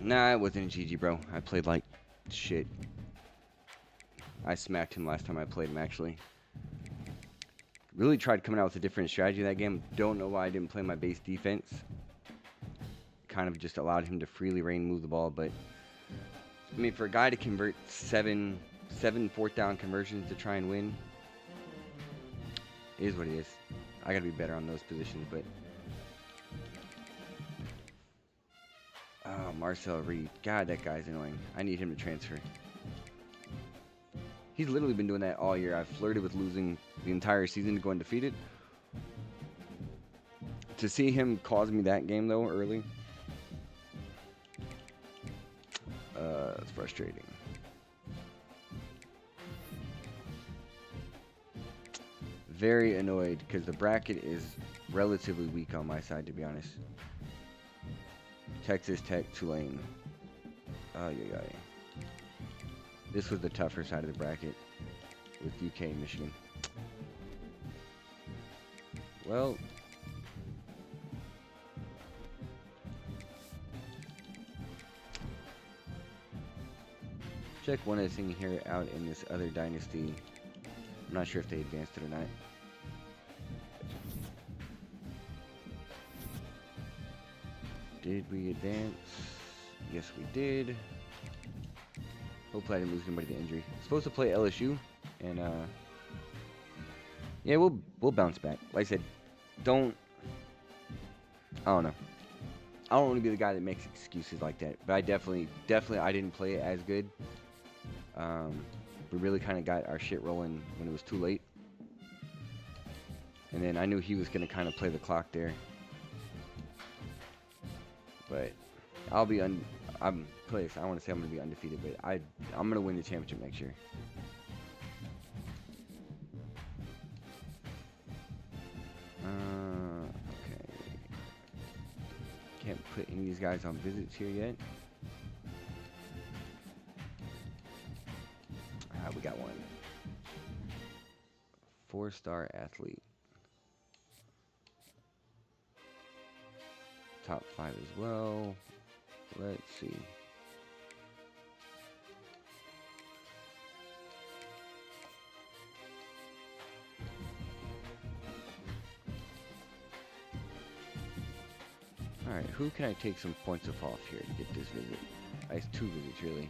Nah, it wasn't a GG, bro. I played like shit. I smacked him last time I played him, actually. Really tried coming out with a different strategy that game. Don't know why I didn't play my base defense. Kind of just allowed him to freely move the ball, but I mean, for a guy to convert seven fourth down conversions to try and win, it is what it is. I gotta be better on those positions, but oh, Marcel Reed, God, that guy's annoying. I need him to transfer. He's literally been doing that all year. I've flirted with losing the entire season to go undefeated. To see him cause me that game though early, it's frustrating. Very annoyed because the bracket is relatively weak on my side, to be honest. Texas Tech, Tulane. Oh, yeah. This was the tougher side of the bracket with UK and Michigan. Well, check one other thing here out in this other dynasty. I'm not sure if they advanced it or not. Did we advance? Yes, we did. Hopefully I didn't lose anybody to injury. Supposed to play LSU, and yeah, we'll bounce back. Like I said, I don't know. I don't want to be the guy that makes excuses like that. But I definitely I didn't play it as good. We really kind of got our shit rolling when it was too late. And then I knew he was going to kind of play the clock there. But I'll be I want to say I'm going to be undefeated, but I'm going to win the championship next year. Okay. Can't put any of these guys on visits here yet. We got one. 4-star athlete. Top 5 as well. Let's see. Alright, who can I take some points off here to get this visit? It's 2 visits, really.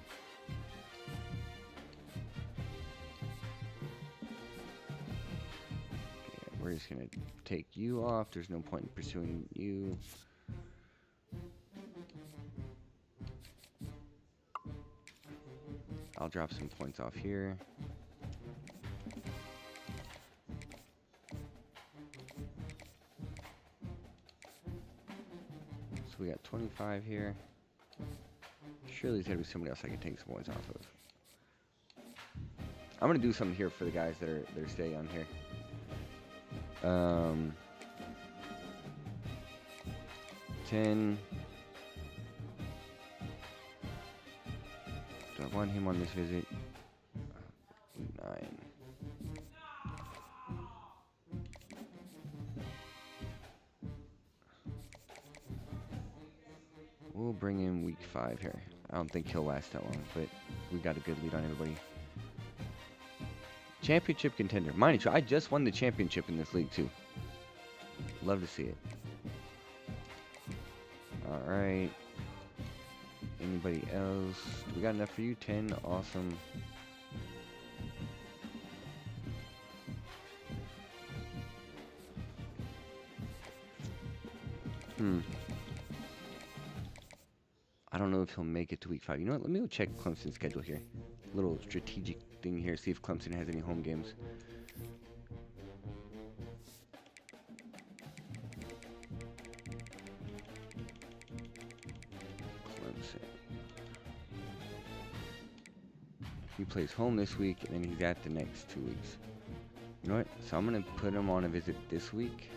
We're just going to take you off. There's no point in pursuing you. I'll drop some points off here. So we got 25 here. Surely there's got to be somebody else I can take some points off of. I'm going to do something here for the guys that are staying on here. 10. Do I want him on this visit? 9. We'll bring in week 5 here. I don't think he'll last that long, but we got a good lead on everybody. Championship contender. Mind you, I just won the championship in this league too. Love to see it. Alright. Anybody else? Do we got enough for you? 10. Awesome. I don't know if he'll make it to week 5. You know what? Let me go check Clemson's schedule here. Little strategic thing here. See if Clemson has any home games. Clemson. He plays home this week, and then he's at the next 2 weeks. You know what? So I'm going to put him on a visit this week.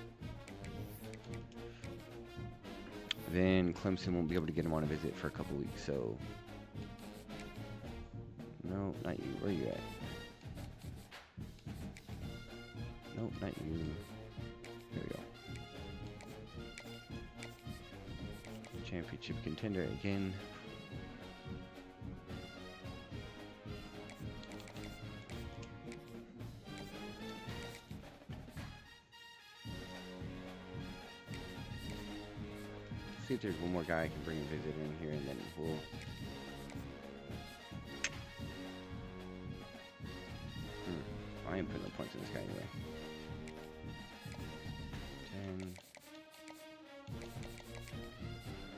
Then Clemson won't be able to get him on a visit for a couple weeks, so... No, not you. Where are you at? Nope, not you. There we go. Championship contender again. See if there's one more guy I can bring a visit in here, and then we'll. I ain't putting no points in this guy anyway. 10.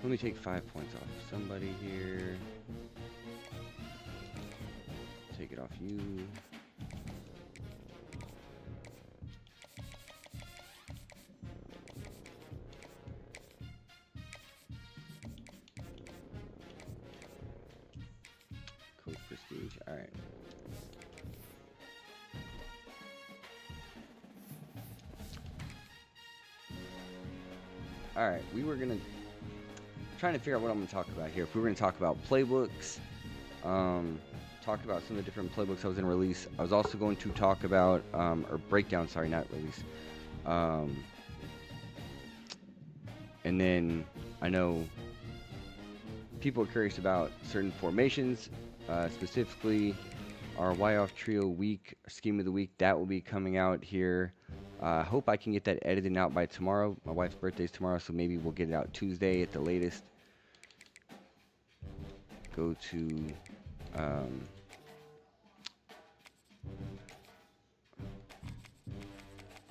Let me take 5 points off somebody here. Take it off you. Coach Prestige. All right. All right, we were gonna trying to figure out what I'm gonna talk about here. If we were gonna talk about playbooks, talk about some of the different playbooks I was gonna release. I was also going to talk about or breakdown. Sorry, not release. And then I know people are curious about certain formations, specifically our Y-Off Trio week, scheme of the week. That will be coming out here. I hope I can get that edited out by tomorrow. My wife's birthday is tomorrow, so maybe we'll get it out Tuesday at the latest. Go to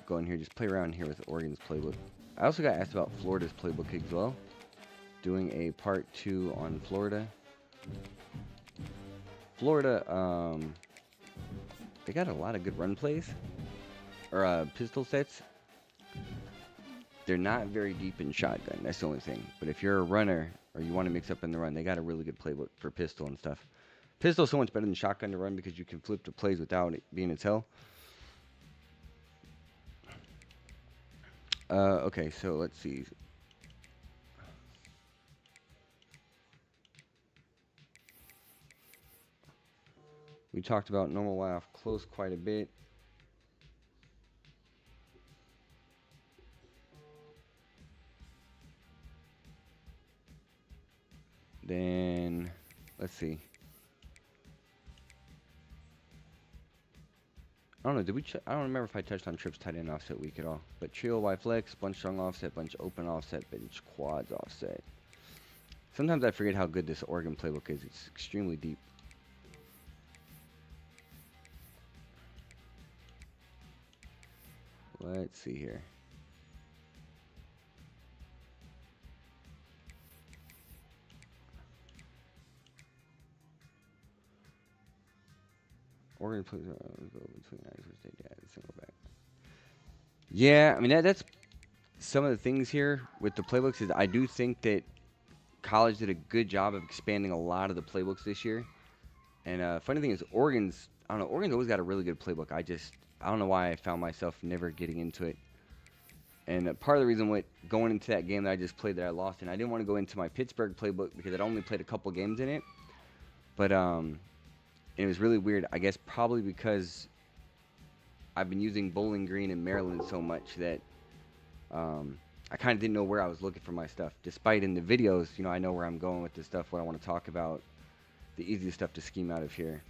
go in here, just play around here with Oregon's playbook. I also got asked about Florida's playbook as well. Doing a part 2 on Florida. Florida, they got a lot of good run plays. Or pistol sets. They're not very deep in shotgun. That's the only thing. But if you're a runner or you want to mix up in the run, they got a really good playbook for pistol and stuff. Pistol's so much better than shotgun to run because you can flip the plays without it being as hell. Okay, so let's see. We talked about normal Y-Off close quite a bit. Then, let's see. I don't know, I don't remember if I touched on trips tight end offset week at all. But trio Y flex, bunch strong offset, bunch open offset, bunch quads offset. Sometimes I forget how good this Oregon playbook is. It's extremely deep. Let's see here. Oregon plays go between Aggies versus single back. Yeah, I mean that's some of the things here with the playbooks is I do think that college did a good job of expanding a lot of the playbooks this year. And funny thing is Oregon's always got a really good playbook. I don't know why I found myself never getting into it. And part of the reason going into that game that I just played that I lost, and I didn't want to go into my Pittsburgh playbook because I'd only played a couple games in it. But it was really weird. I guess probably because I've been using Bowling Green in Maryland so much that I kind of didn't know where I was looking for my stuff. Despite in the videos, I know where I'm going with the stuff, what I want to talk about. The easiest stuff to scheme out of here.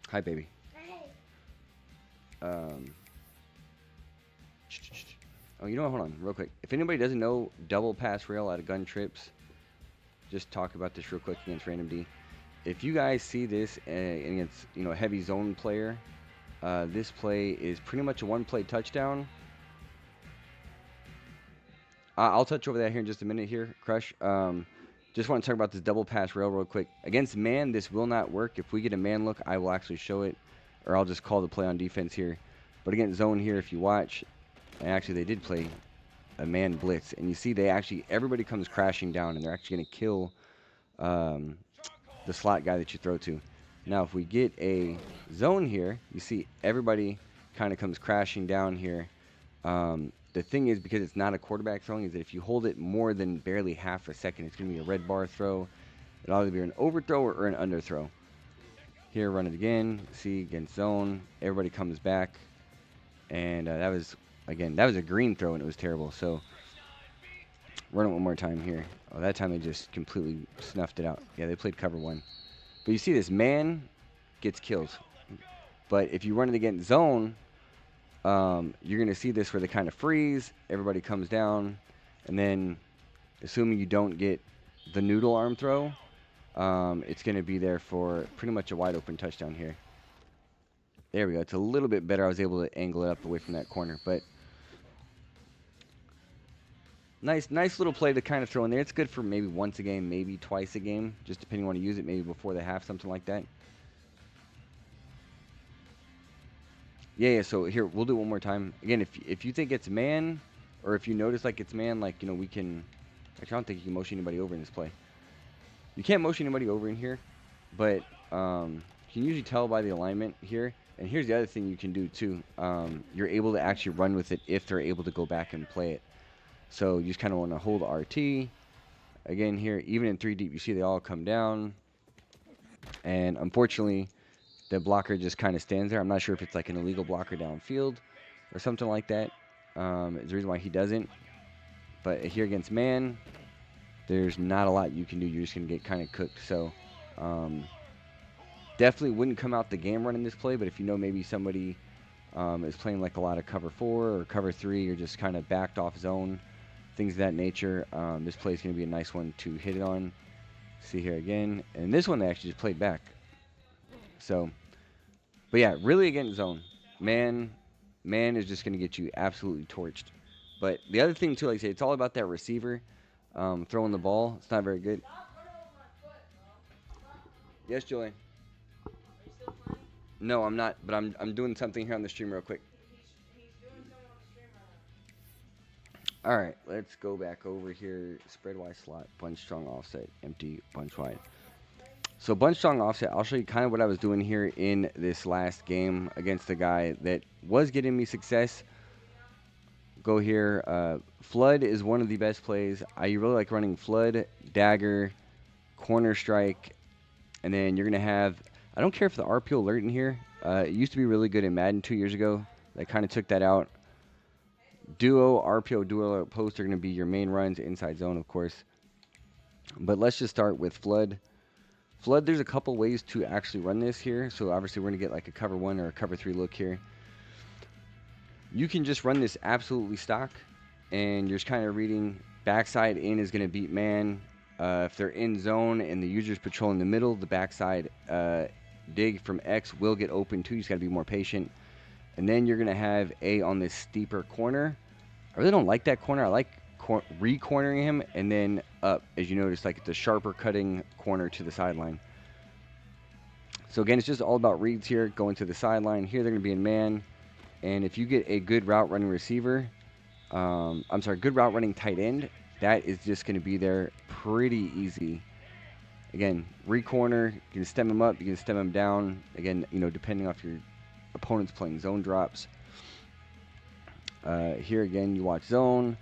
Hi, baby. Hi. Oh, you know what? Hold on, real quick. If anybody doesn't know double pass rail out of gun trips, just talk about this real quick against Random D. If you guys see this against a heavy zone player, this play is pretty much a one-play touchdown. I'll touch over that here in just a minute here, Crush. Just want to talk about this double pass rail real quick. Against man, this will not work. If we get a man look, I will actually show it, or I'll just call the play on defense here. But against zone here, if you watch, and actually they did play a man blitz, and you see everybody comes crashing down, and they're actually going to kill the slot guy that you throw to. Now, if we get a zone here, you see everybody kind of comes crashing down here. The thing is, because it's not a quarterback throwing, is that if you hold it more than barely half a second, it's going to be a red bar throw. It'll either be an overthrow or an underthrow. Here, run it again. See, against zone, everybody comes back. And that was a green throw, and it was terrible. So Run it one more time here. Oh, that time they just completely snuffed it out. Yeah, they played cover 1. But you see this man gets kills. But if you run it against zone, you're going to see this where they kind of freeze. Everybody comes down. And then, assuming you don't get the noodle arm throw, it's going to be there for pretty much a wide open touchdown here. There we go. It's a little bit better. I was able to angle it up away from that corner. But nice little play to kind of throw in there. It's good for maybe once a game, maybe twice a game, just depending on when you use it, maybe before the half, something like that. Yeah, so here, we'll do it one more time. Again, if you think it's man, or if you notice like it's man, like, we can... Actually, I don't think you can motion anybody over in this play. You can't motion anybody over in here, but you can usually tell by the alignment here. And here's the other thing you can do too. You're able to actually run with it if they're able to go back and play it. So you just kind of want to hold RT. Again here, even in 3 deep, you see they all come down. And unfortunately, the blocker just kind of stands there. I'm not sure if it's like an illegal blocker downfield or something like that. Is the reason why he doesn't. But here against man, there's not a lot you can do. You're just going to get kind of cooked. So definitely wouldn't come out the game running this play. But if you know maybe somebody is playing like a lot of cover 4 or cover 3 or just kind of backed off zone, things of that nature, this play is going to be a nice one to hit it on. See here again. And this one they actually just played back. So, but yeah, really against zone. Man is just going to get you absolutely torched. But the other thing too, like I say, it's all about that receiver throwing the ball. It's not very good. Yes, Julian. No, I'm not, but I'm doing something here on the stream real quick. All right, let's go back over here. Spread wide slot, bunch strong offset, empty, bunch wide. So bunch strong offset, I'll show you kind of what I was doing here in this last game against the guy that was getting me success. Go here. Flood is one of the best plays. I really like running flood, dagger, corner strike, and then you're going to have, I don't care if the RPO alert in here. It used to be really good in Madden 2 years ago. They kind of took that out. Duo, RPO, duo alert post are going to be your main runs, inside zone, of course. But let's just start with flood. Flood, there's a couple ways to actually run this here. So obviously we're going to get like a cover 1 or a cover 3 look here. You can just run this absolutely stock, and you're just kind of reading backside in is going to beat man. If they're in zone and the user's patrolling the middle, the backside dig from X will get open too. You just got to be more patient. And then you're going to have A on this steeper corner. I really don't like that corner. I like re-cornering him and then up, as you notice, like it's a sharper cutting corner to the sideline. So again, it's just all about reads here, going to the sideline. Here they're going to be in man. And if you get a good route running receiver, good route running tight end, that is just going to be there pretty easy. Again, re-corner, you can stem him up, you can stem him down. Again, depending off your opponent's playing zone drops. Here again, you watch zone.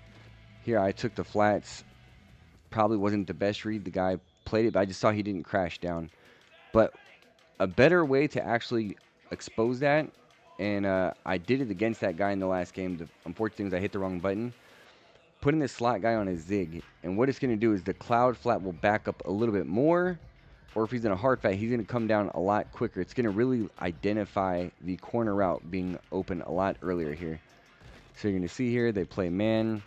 Here I took the flats. Probably wasn't the best read. The guy played it, but I just saw he didn't crash down. But a better way to actually expose that, and I did it against that guy in the last game. The unfortunate thing is I hit the wrong button. Putting this slot guy on a zig, and what it's going to do is the cloud flat will back up a little bit more, or if he's in a hard flat, he's going to come down a lot quicker. It's going to really identify the corner route being open a lot earlier here. So you're going to see here they play man,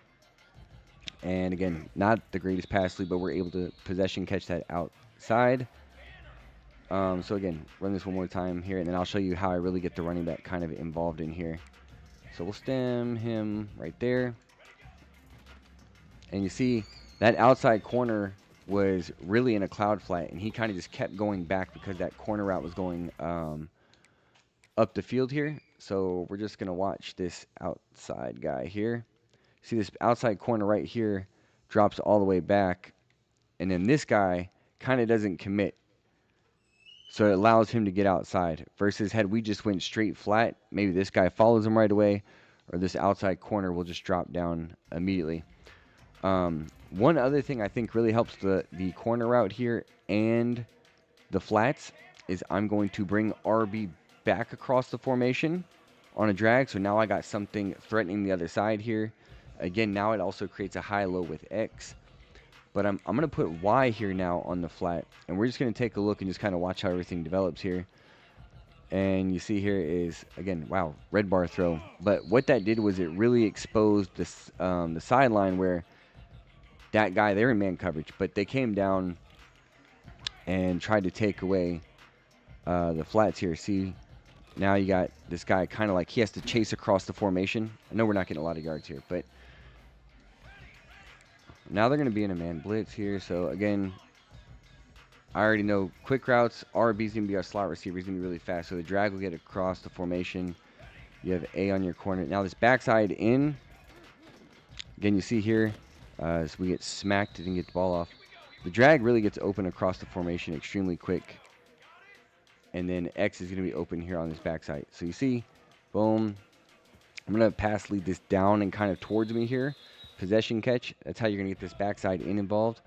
and again, not the greatest pass lead, but we're able to possession catch that outside. So again, run this one more time here, and then I'll show you how I really get the running back kind of involved in here. So we'll stem him right there. And you see that outside corner was really in a cloud flat, and he kind of just kept going back because that corner route was going up the field here. So we're just going to watch this outside guy here. See this outside corner right here drops all the way back, and then this guy kind of doesn't commit. So it allows him to get outside. Versus had we just went straight flat, maybe this guy follows him right away, or this outside corner will just drop down immediately. One other thing I think really helps the corner route here and the flats is I'm going to bring RB back across the formation on a drag. So now I got something threatening the other side here. Again, now it also creates a high-low with X. But I'm going to put Y here now on the flat. And we're just going to take a look and just kind of watch how everything develops here. And you see here is, again, wow, red bar throw. But what that did was it really exposed this, the sideline where that guy, they're in man coverage. But they came down and tried to take away the flats here. See, now you got this guy kind of like he has to chase across the formation. I know we're not getting a lot of yards here, but now they're going to be in a man blitz here. So, again, I already know quick routes. RB is going to be our slot receiver. He's going to be really fast. So the drag will get across the formation. You have A on your corner. Now this backside in. Again, you see here, as we get smacked, didn't get the ball off. The drag really gets open across the formation extremely quick. And then X is going to be open here on this backside. So you see, boom. I'm going to pass lead this down and kind of towards me here. Possession catch. That's how you're going to get this backside in involved.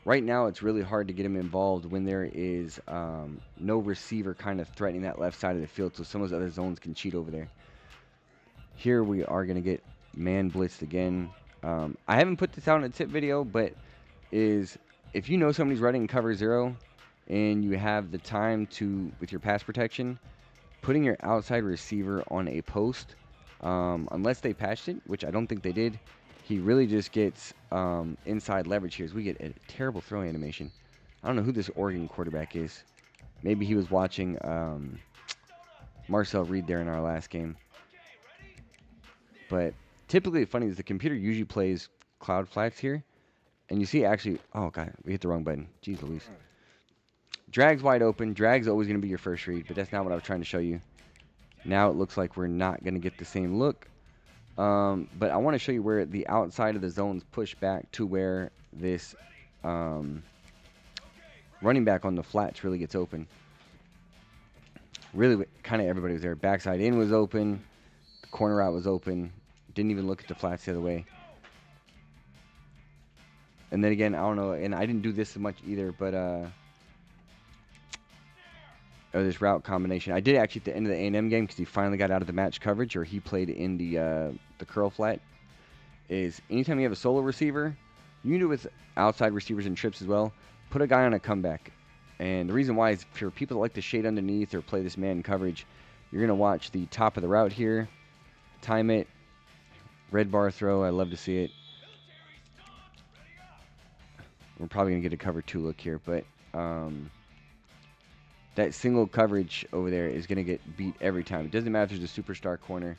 Right now, it's really hard to get him involved when there is no receiver kind of threatening that left side of the field, so some of those other zones can cheat over there. Here we are going to get man blitzed again. I haven't put this out in a tip video, but if you know somebody's running cover 0 and you have the time to, with your pass protection, putting your outside receiver on a post, unless they patched it, which I don't think they did, he really just gets inside leverage here as we get a terrible throwing animation. I don't know who this Oregon quarterback is. Maybe he was watching Marcel Reed there in our last game. But typically, the funny is the computer usually plays cloud flats here. And you see actually, oh god, we hit the wrong button. Jeez Louise. Drag's wide open. Drag's always going to be your first read, but that's not what I was trying to show you. Now it looks like we're not going to get the same look. But I want to show you where the outside of the zones push back to where this running back on the flats really gets open. Really, kind of everybody was there. Backside in was open. The corner out was open. Didn't even look at the flats the other way. And then again, I don't know, and I didn't do this so much either, but this route combination. I did actually at the end of the A&M game because he finally got out of the match coverage, or he played in the curl flat. Is anytime you have a solo receiver, you can do it with outside receivers and trips as well. Put a guy on a comeback, and the reason why is for people that like to shade underneath or play this man coverage, you're gonna watch the top of the route here, time it, red bar throw. I love to see it. We're probably gonna get a cover 2 look here, but that single coverage over there is going to get beat every time. It doesn't matter if there's a superstar corner.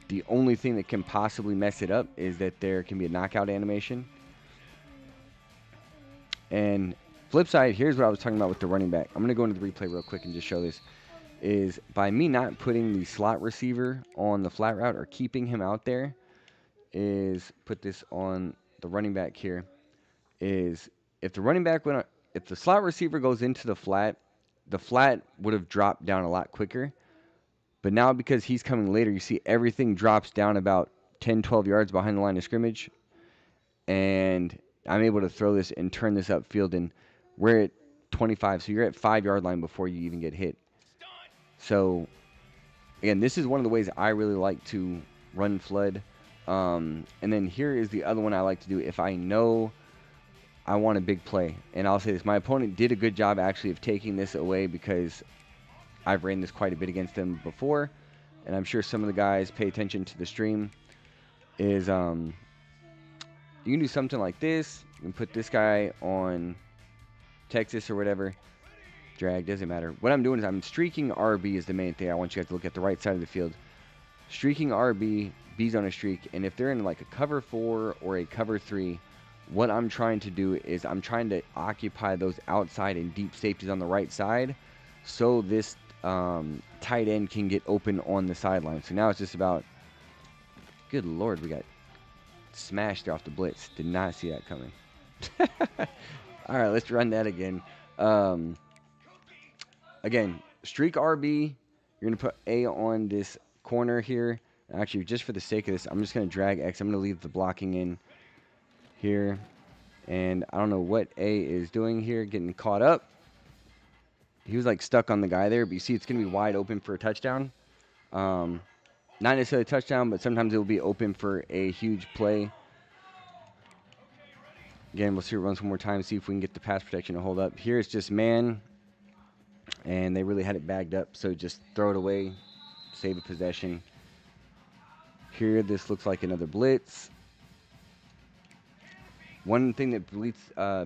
The only thing that can possibly mess it up is that there can be a knockout animation. And flip side, here's what I was talking about with the running back. I'm going to go into the replay real quick and just show this. Is by me not putting the slot receiver on the flat route or keeping him out there, is put this on the running back here, is if the running back went, if the slot receiver goes into the flat would have dropped down a lot quicker. But now because he's coming later, you see everything drops down about 10, 12 yards behind the line of scrimmage. And I'm able to throw this and turn this upfield, and we're at 25. So you're at 5-yard line before you even get hit. So, again, this is one of the ways I really like to run flood. And then here is the other one I like to do if I know I want a big play. And I'll say this, my opponent did a good job actually of taking this away because I've ran this quite a bit against them before. And I'm sure some of the guys pay attention to the stream. Is you can do something like this. You can put this guy on Texas or whatever. Drag, doesn't matter. What I'm doing is I'm streaking RB is the main thing. I want you guys to look at the right side of the field. Streaking RB, B's on a streak. And if they're in like a cover 4 or a cover 3, what I'm trying to do is I'm trying to occupy those outside and deep safeties on the right side so this tight end can get open on the sideline. So now it's just about, good Lord, we got smashed there off the blitz. Did not see that coming. All right, let's run that again. Again, streak RB. You're going to put A on this corner here. Actually, just for the sake of this, I'm just going to drag X. I'm going to leave the blocking in here, and I don't know what A is doing here, getting caught up. He was like stuck on the guy there, but you see it's gonna be wide open for a touchdown. Not necessarily a touchdown, but sometimes it will be open for a huge play. Again, we'll see it runs one more time, see if we can get the pass protection to hold up. Here it's just man, and they really had it bagged up, so just throw it away, save a possession. Here, this looks like another blitz. One thing that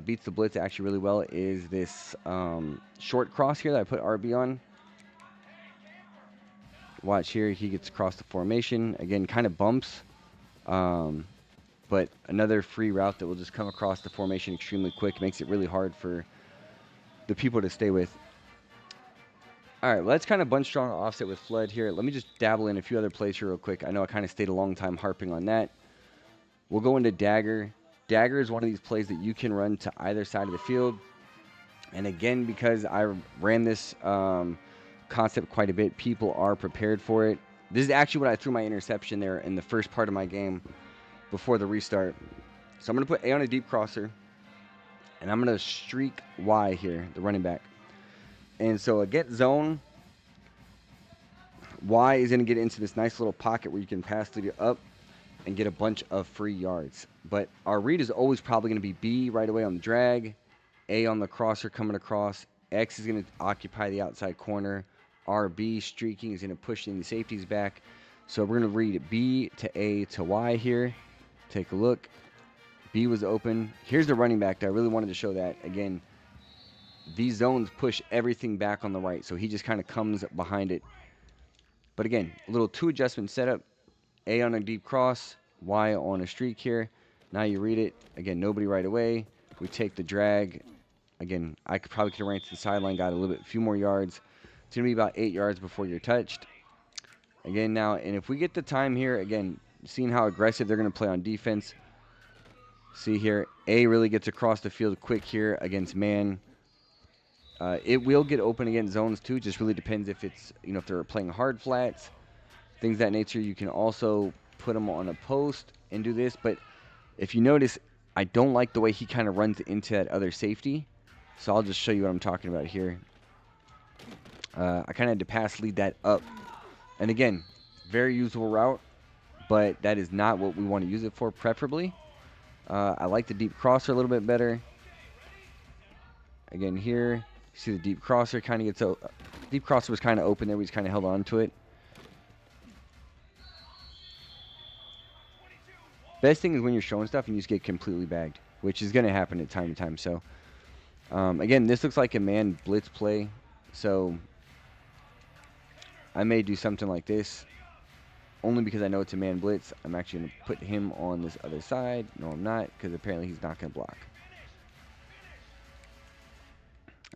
beats the blitz actually really well is this short cross here that I put RB on. Watch here, he gets across the formation. Again, kind of bumps, but another free route that will just come across the formation extremely quick. Makes it really hard for the people to stay with. All right, well, let's kind of bunch strong offset with flood here. Let me just dabble in a few other plays here real quick. I know I kind of stayed a long time harping on that. We'll go into dagger. Dagger is one of these plays that you can run to either side of the field. And again, because I ran this concept quite a bit, people are prepared for it. This is actually what I threw my interception there in the first part of my game before the restart. So I'm going to put A on a deep crosser, and I'm going to streak Y here, the running back. And so a get zone, Y is going to get into this nice little pocket where you can pass through up and get a bunch of free yards. But our read is always probably going to be B right away on the drag, A on the crosser coming across, X is going to occupy the outside corner, RB streaking is going to push in the safeties back. So we're going to read B to A to Y here. Take a look. B was open. Here's the running back. I really wanted to show that. Again, these zones push everything back on the right, so he just kind of comes behind it. But again, a little two adjustment setup. A on a deep cross, Y on a streak here. Now you read it. Again, nobody right away. We take the drag. Again, I could probably could have ran to the sideline, got a few more yards. It's going to be about 8 yards before you're touched. Again, now, and if we get the time here, again, seeing how aggressive they're going to play on defense. See here, A really gets across the field quick here against man. It will get open against zones too. Just really depends if it's, if they're playing hard flats, things of that nature. You can also put them on a post and do this. But if you notice, I don't like the way he kind of runs into that other safety. So I'll just show you what I'm talking about here. I kind of had to pass lead that up. And again, very usable route, but that is not what we want to use it for preferably. I like the deep crosser a little bit better. Again here, you see the deep crosser kind of gets deep crosser was kind of open there. We just kind of held on to it. Best thing is when you're showing stuff and you just get completely bagged, which is going to happen at time to time. So, again, this looks like a man blitz play. So, I may do something like this. Only because I know it's a man blitz. I'm actually going to put him on this other side. No, I'm not, because apparently he's not going to block.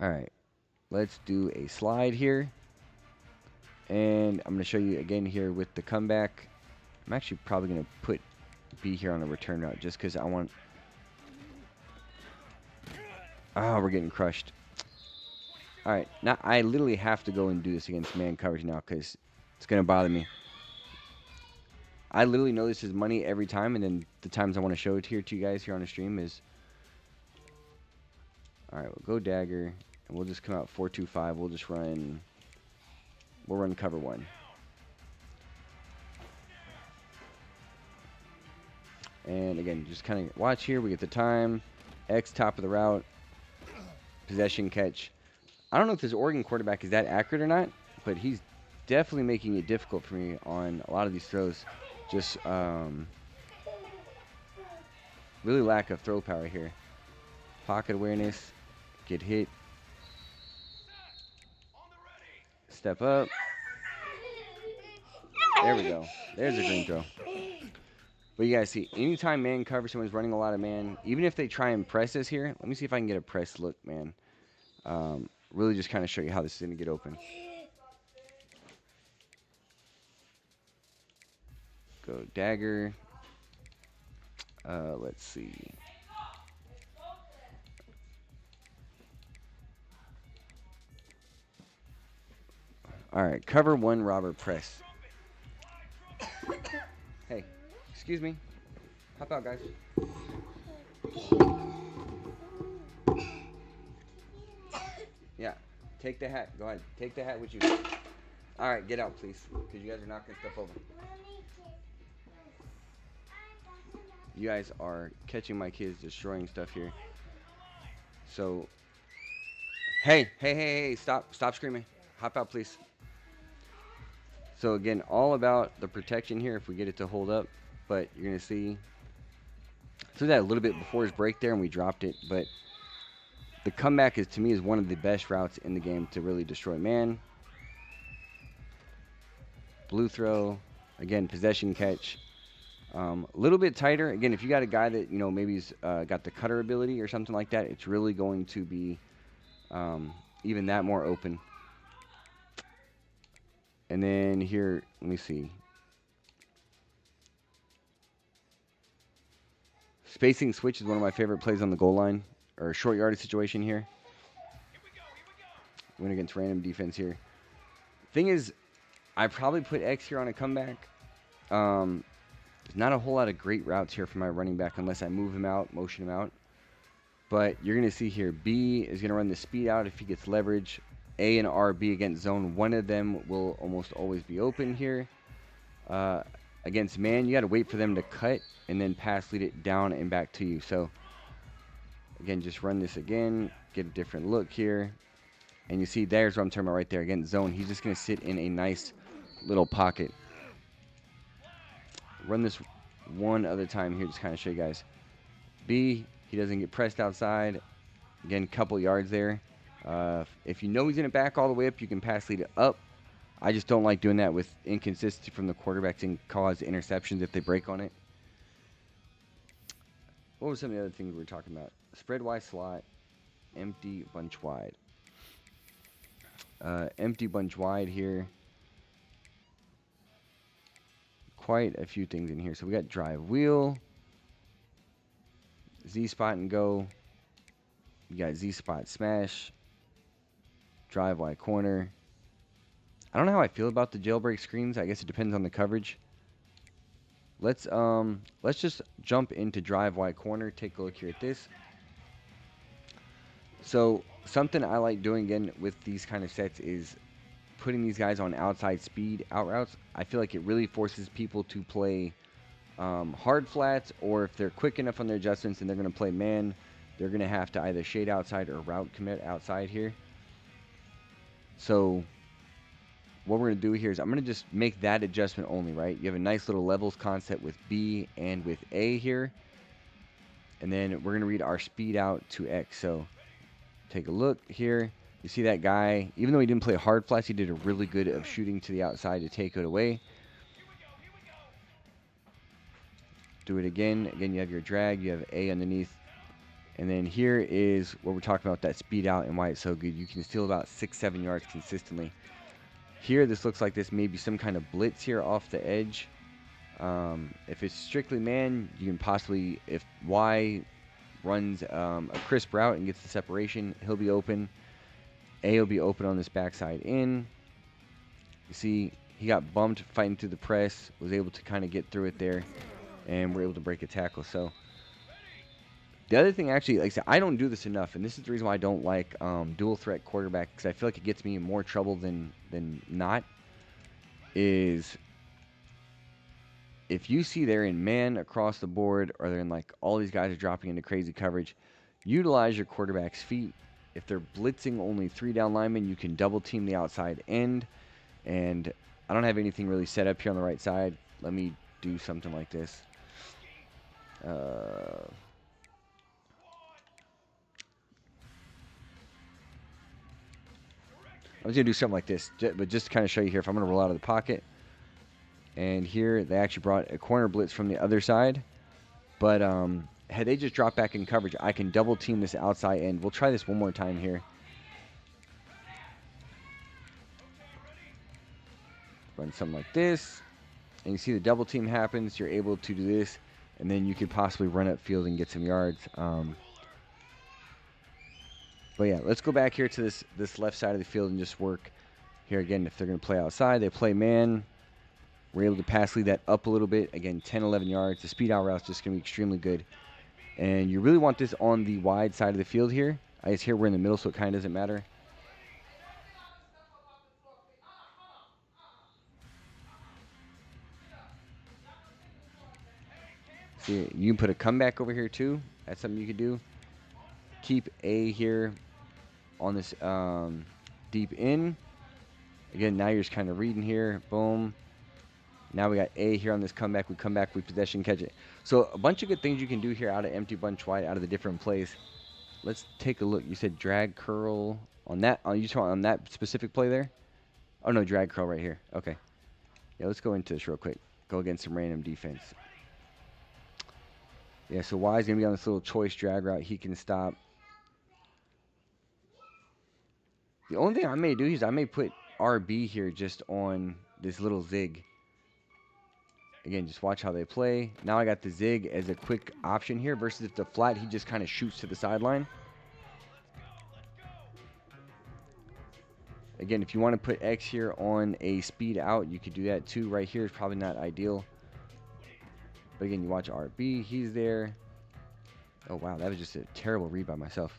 All right. Let's do a slide here. And I'm going to show you again here with the comeback. I'm actually probably going to put B here on a return route just because I want... Oh, we're getting crushed. All right. Now, I literally have to go and do this against man coverage now because it's going to bother me. I literally know this is money every time, and then the times I want to show it here to you guys here on the stream is... All right, we'll go dagger, and we'll just come out 4-2-5. We'll just run... We'll run cover one. And again, just kind of watch here. We get the time. X top of the route. Possession catch. I don't know if this Oregon quarterback is that accurate or not, but he's definitely making it difficult for me on a lot of these throws. Just really lack of throw power here. Pocket awareness. Get hit. Step up. There we go. There's a green throw. But you guys see, anytime man cover, someone's running a lot of man, even if they try and press this here, let me see if I can get a press look, man. Really just kind of show you how this is going to get open. Go dagger. Let's see. All right, cover one, robber press. Hey, excuse me. Hop out, guys. Yeah, take the hat. Go ahead. Take the hat with you. All right, get out, please, because you guys are knocking stuff over. You guys are catching my kids destroying stuff here. So, hey, stop screaming. Hop out, please. So again, all about the protection here if we get it to hold up. But you're going to see, threw that a little bit before his break there and we dropped it. But the comeback is, to me, is one of the best routes in the game to really destroy man. Blue throw, again, possession catch. A little bit tighter. Again, if you got a guy that, you know, maybe he's got the cutter ability or something like that, it's really going to be even that more open. And then here, let me see. Spacing switch is one of my favorite plays on the goal line, or short yardage situation here. Win against random defense here. Thing is, I probably put X here on a comeback. There's not a whole lot of great routes here for my running back unless I move him out, motion him out. But you're going to see here, B is going to run the speed out if he gets leverage. A and RB against zone. One of them will almost always be open here. Against man, you got to wait for them to cut and then pass lead it down and back to you. So, again, just run this again. Get a different look here. And you see, there's what I'm talking about right there. Against zone, he's just going to sit in a nice little pocket. Run this one other time here, just kind of show you guys. B, he doesn't get pressed outside. Again, couple yards there. If you know he's going to back all the way up, you can pass lead it up. I just don't like doing that with inconsistency from the quarterbacks and cause interceptions if they break on it. What were some of the other things we were talking about? Spread wide slot, empty bunch wide. Empty bunch wide here. Quite a few things in here. So we got drive wheel, Z spot and go. You got Z spot smash, drive wide corner. I don't know how I feel about the jailbreak screens. I guess it depends on the coverage. Let's just jump into drive wide corner. Take a look here at this. So something I like doing again with these kind of sets is putting these guys on outside speed out routes. I feel like it really forces people to play hard flats, or if they're quick enough on their adjustments and they're going to play man, they're going to have to either shade outside or route commit outside here. So what we're going to do here is I'm going to just make that adjustment only, right? You have a nice little levels concept with B and with A here. And then we're going to read our speed out to X. So take a look here. You see that guy, even though he didn't play hard flats, he did a really good of shooting to the outside to take it away. Do it again. Again, you have your drag. You have A underneath. And then here is what we're talking about, that speed out and why it's so good. You can steal about 6-7 yards consistently. Here, this looks like this may be some kind of blitz here off the edge. If it's strictly man, you can possibly, if Y runs a crisp route and gets the separation, he'll be open. A will be open on this backside in. You see, he got bumped fighting through the press, was able to kind of get through it there, and we're able to break a tackle. So the other thing, actually, like I said, I don't do this enough, and this is the reason why I don't like dual threat quarterback, because I feel like it gets me in more trouble than not, is if you see they're in man across the board, or they're in like all these guys are dropping into crazy coverage, utilize your quarterback's feet. If they're blitzing only 3 down linemen, you can double team the outside end. And I don't have anything really set up here on the right side. Let me do something like this. I was going to do something like this, but just to kind of show you here, if I'm going to roll out of the pocket. And here, they actually brought a corner blitz from the other side. But had they just dropped back in coverage, I can double team this outside end. We'll try this one more time here. Run something like this. And you see the double team happens. You're able to do this. And then you could possibly run up field and get some yards. But yeah, let's go back here to this left side of the field and just work here again. If they're going to play outside, they play man. We're able to pass lead that up a little bit. Again, 10, 11 yards. The speed out route is just going to be extremely good. And you really want this on the wide side of the field here. I guess here we're in the middle, so it kind of doesn't matter. See, you can put a comeback over here too. That's something you could do. Keep A here on this deep in. Again, now you're just kind of reading here. Boom. Now we got A here on this comeback. We come back, we possession, catch it. So a bunch of good things you can do here out of empty bunch wide, out of the different plays. Let's take a look. You said drag curl on that. Oh, you talking on that specific play there? Oh no, drag curl right here. Okay. Yeah, let's go into this real quick. Go against some random defense. Yeah, so Y is gonna be on this little choice drag route. He can stop. The only thing I may do is I may put RB here just on this little zig. Again, just watch how they play. Now I got the zig as a quick option here versus if the flat, he just kind of shoots to the sideline. Again, if you want to put X here on a speed out, you could do that too. Right here is probably not ideal. But again, you watch RB, he's there. Oh wow, that was just a terrible read by myself.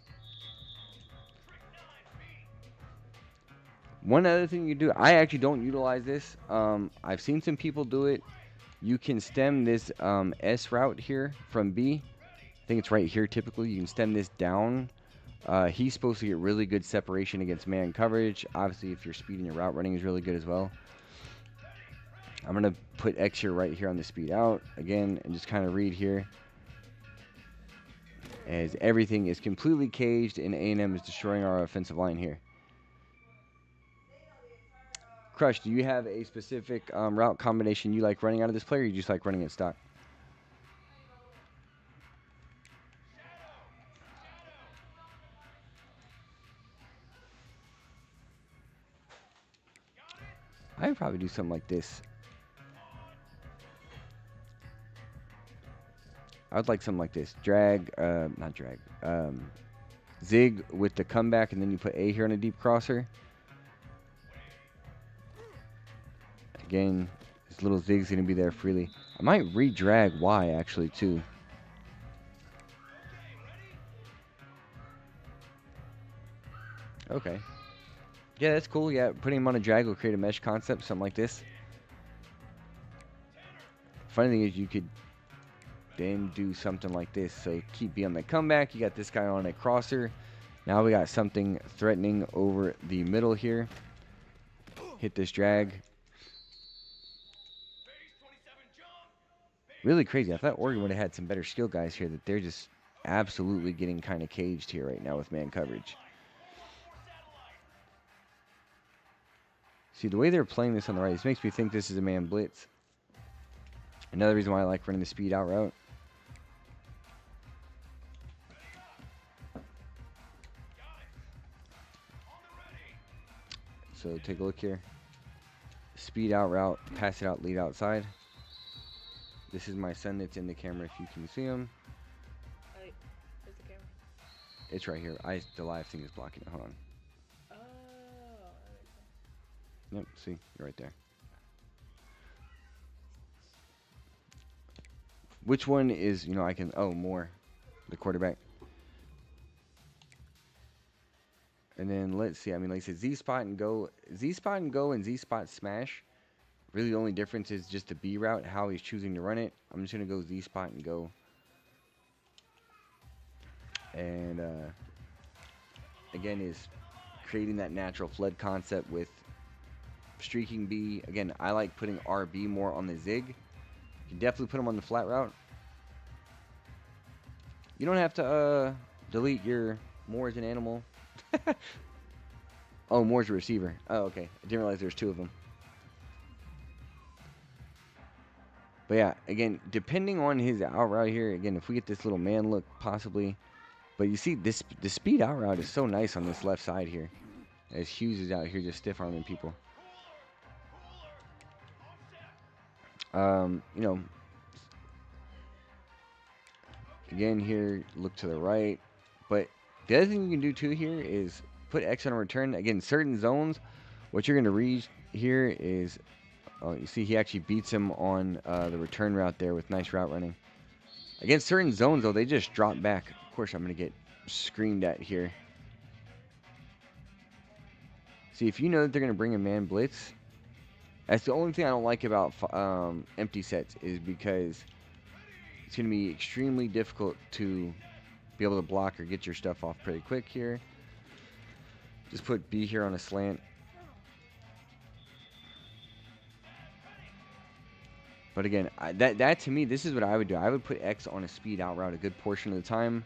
One other thing you do, I actually don't utilize this. I've seen some people do it. You can stem this S route here from B. I think it's right here typically. You can stem this down. He's supposed to get really good separation against man coverage. Obviously, if your speed and your route running is really good as well. I'm going to put X here right here on the speed out again and just kind of read here. As everything is completely caged and A&M is destroying our offensive line here. Crush, do you have a specific route combination you like running out of this player, or you just like running it stock? I would probably do something like this. I would like something like this. Drag, not drag. Zig with the comeback, and then you put A here on a deep crosser. Again, this little zig's going to be there freely. I might re-drag Y, actually, too. Okay. Yeah, that's cool. Yeah, putting him on a drag will create a mesh concept, something like this. Funny thing is, you could then do something like this. So keep B on the comeback. You got this guy on a crosser. Now we got something threatening over the middle here. Hit this drag. Really crazy. I thought Oregon would have had some better skill guys here. That they're just absolutely getting kind of caged here right now with man coverage. See, the way they're playing this on the right, this makes me think this is a man blitz. Another reason why I like running the speed out route. So take a look here. Speed out route, pass it out, lead outside. This is my son that's in the camera if you can see him. Where's the camera? It's right here. The live thing is blocking it. Hold on. Oh, Yep, see, you're right there. Which one is, I can, more, the quarterback. And then let's see, like I said, Z-spot and go, and Z-spot smash. Really the only difference is just the B route, how he's choosing to run it. I'm just going to go Z-spot and go. And, again, is creating that natural flood concept with streaking B. Again, I like putting RB more on the zig. You can definitely put him on the flat route. You don't have to delete your Moore's an animal. Oh, Moore's a receiver. Oh, okay. I didn't realize there's two of them. But yeah, again, depending on his out route here, again, if we get this little man look, possibly. But you see, the speed out route is so nice on this left side here. As Hughes is out here just stiff arming people. Again here, look to the right. But the other thing you can do too here is put X on a return. Again, certain zones, what you're going to read here is, you see he actually beats him on the return route there with nice route running. Against certain zones, though, they just drop back. Of course, I'm going to get screamed at here. See, if you know that they're going to bring a man blitz, that's the only thing I don't like about empty sets is because it's going to be extremely difficult to be able to block or get your stuff off pretty quick here. Just put B here on a slant. But again, that to me, this is what I would do. I would put X on a speed out route a good portion of the time.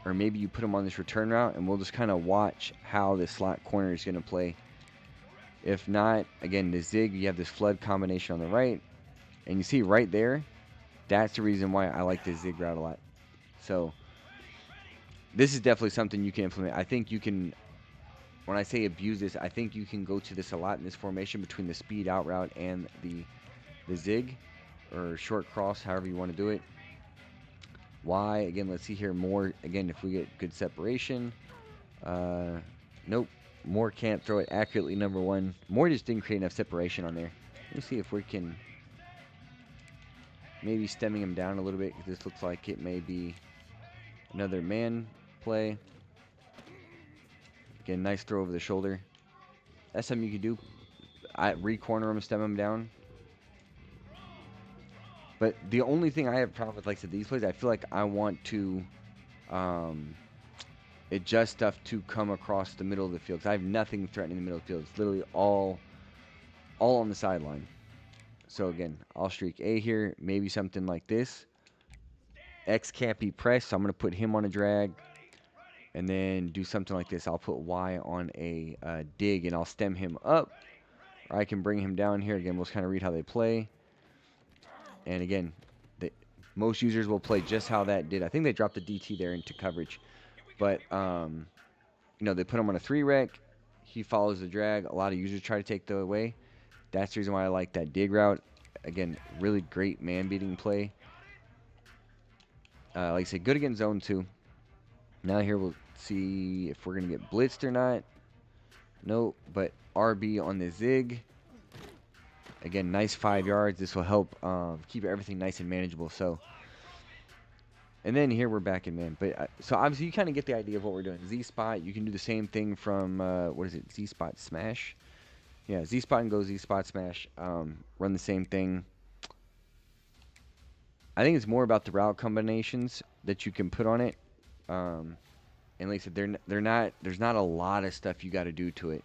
Or maybe you put him on this return route, and we'll just kind of watch how this slot corner is going to play. If not, again, the zig, you have this flood combination on the right. And you see right there, that's the reason why I like this zig route a lot. So this is definitely something you can implement. I think you can, when I say abuse this, I think you can go to this a lot in this formation between the speed out route and the zig or short cross, however you want to do it. Why? Again, let's see here more. Again, if we get good separation. Nope. Moore can't throw it accurately, number one. Moore just didn't create enough separation on there. Let me see if we can maybe stemming him down a little bit. This looks like it may be another man play. Again, nice throw over the shoulder. That's something you can do. Re-corner him, stem him down. But the only thing I have a problem with, like I said, these plays, I feel like I want to adjust stuff to come across the middle of the field. Because I have nothing threatening the middle of the field. It's literally all on the sideline. So again, I'll streak A here. Maybe something like this. X can't be pressed, so I'm going to put him on a drag. And then do something like this. I'll put Y on a dig, and I'll stem him up. Or I can bring him down here. Again, we'll just kind of read how they play. And again, most users will play just how that did. I think they dropped the DT there into coverage. But, you know, they put him on a 3-rec. He follows the drag. A lot of users try to take the away. That's the reason why I like that dig route. Again, really great man-beating play. Like I said, good against zone 2. Now here we'll see if we're going to get blitzed or not. Nope, but RB on the zig. Again, nice 5 yards. This will help keep everything nice and manageable. So, and then here we're back in man. But so obviously you kind of get the idea of what we're doing. Z spot. You can do the same thing from what is it? Z spot smash. Yeah, Z spot and go Z spot smash. Run the same thing. I think it's more about the route combinations that you can put on it. And like I said, they're not. There's not a lot of stuff you got to do to it.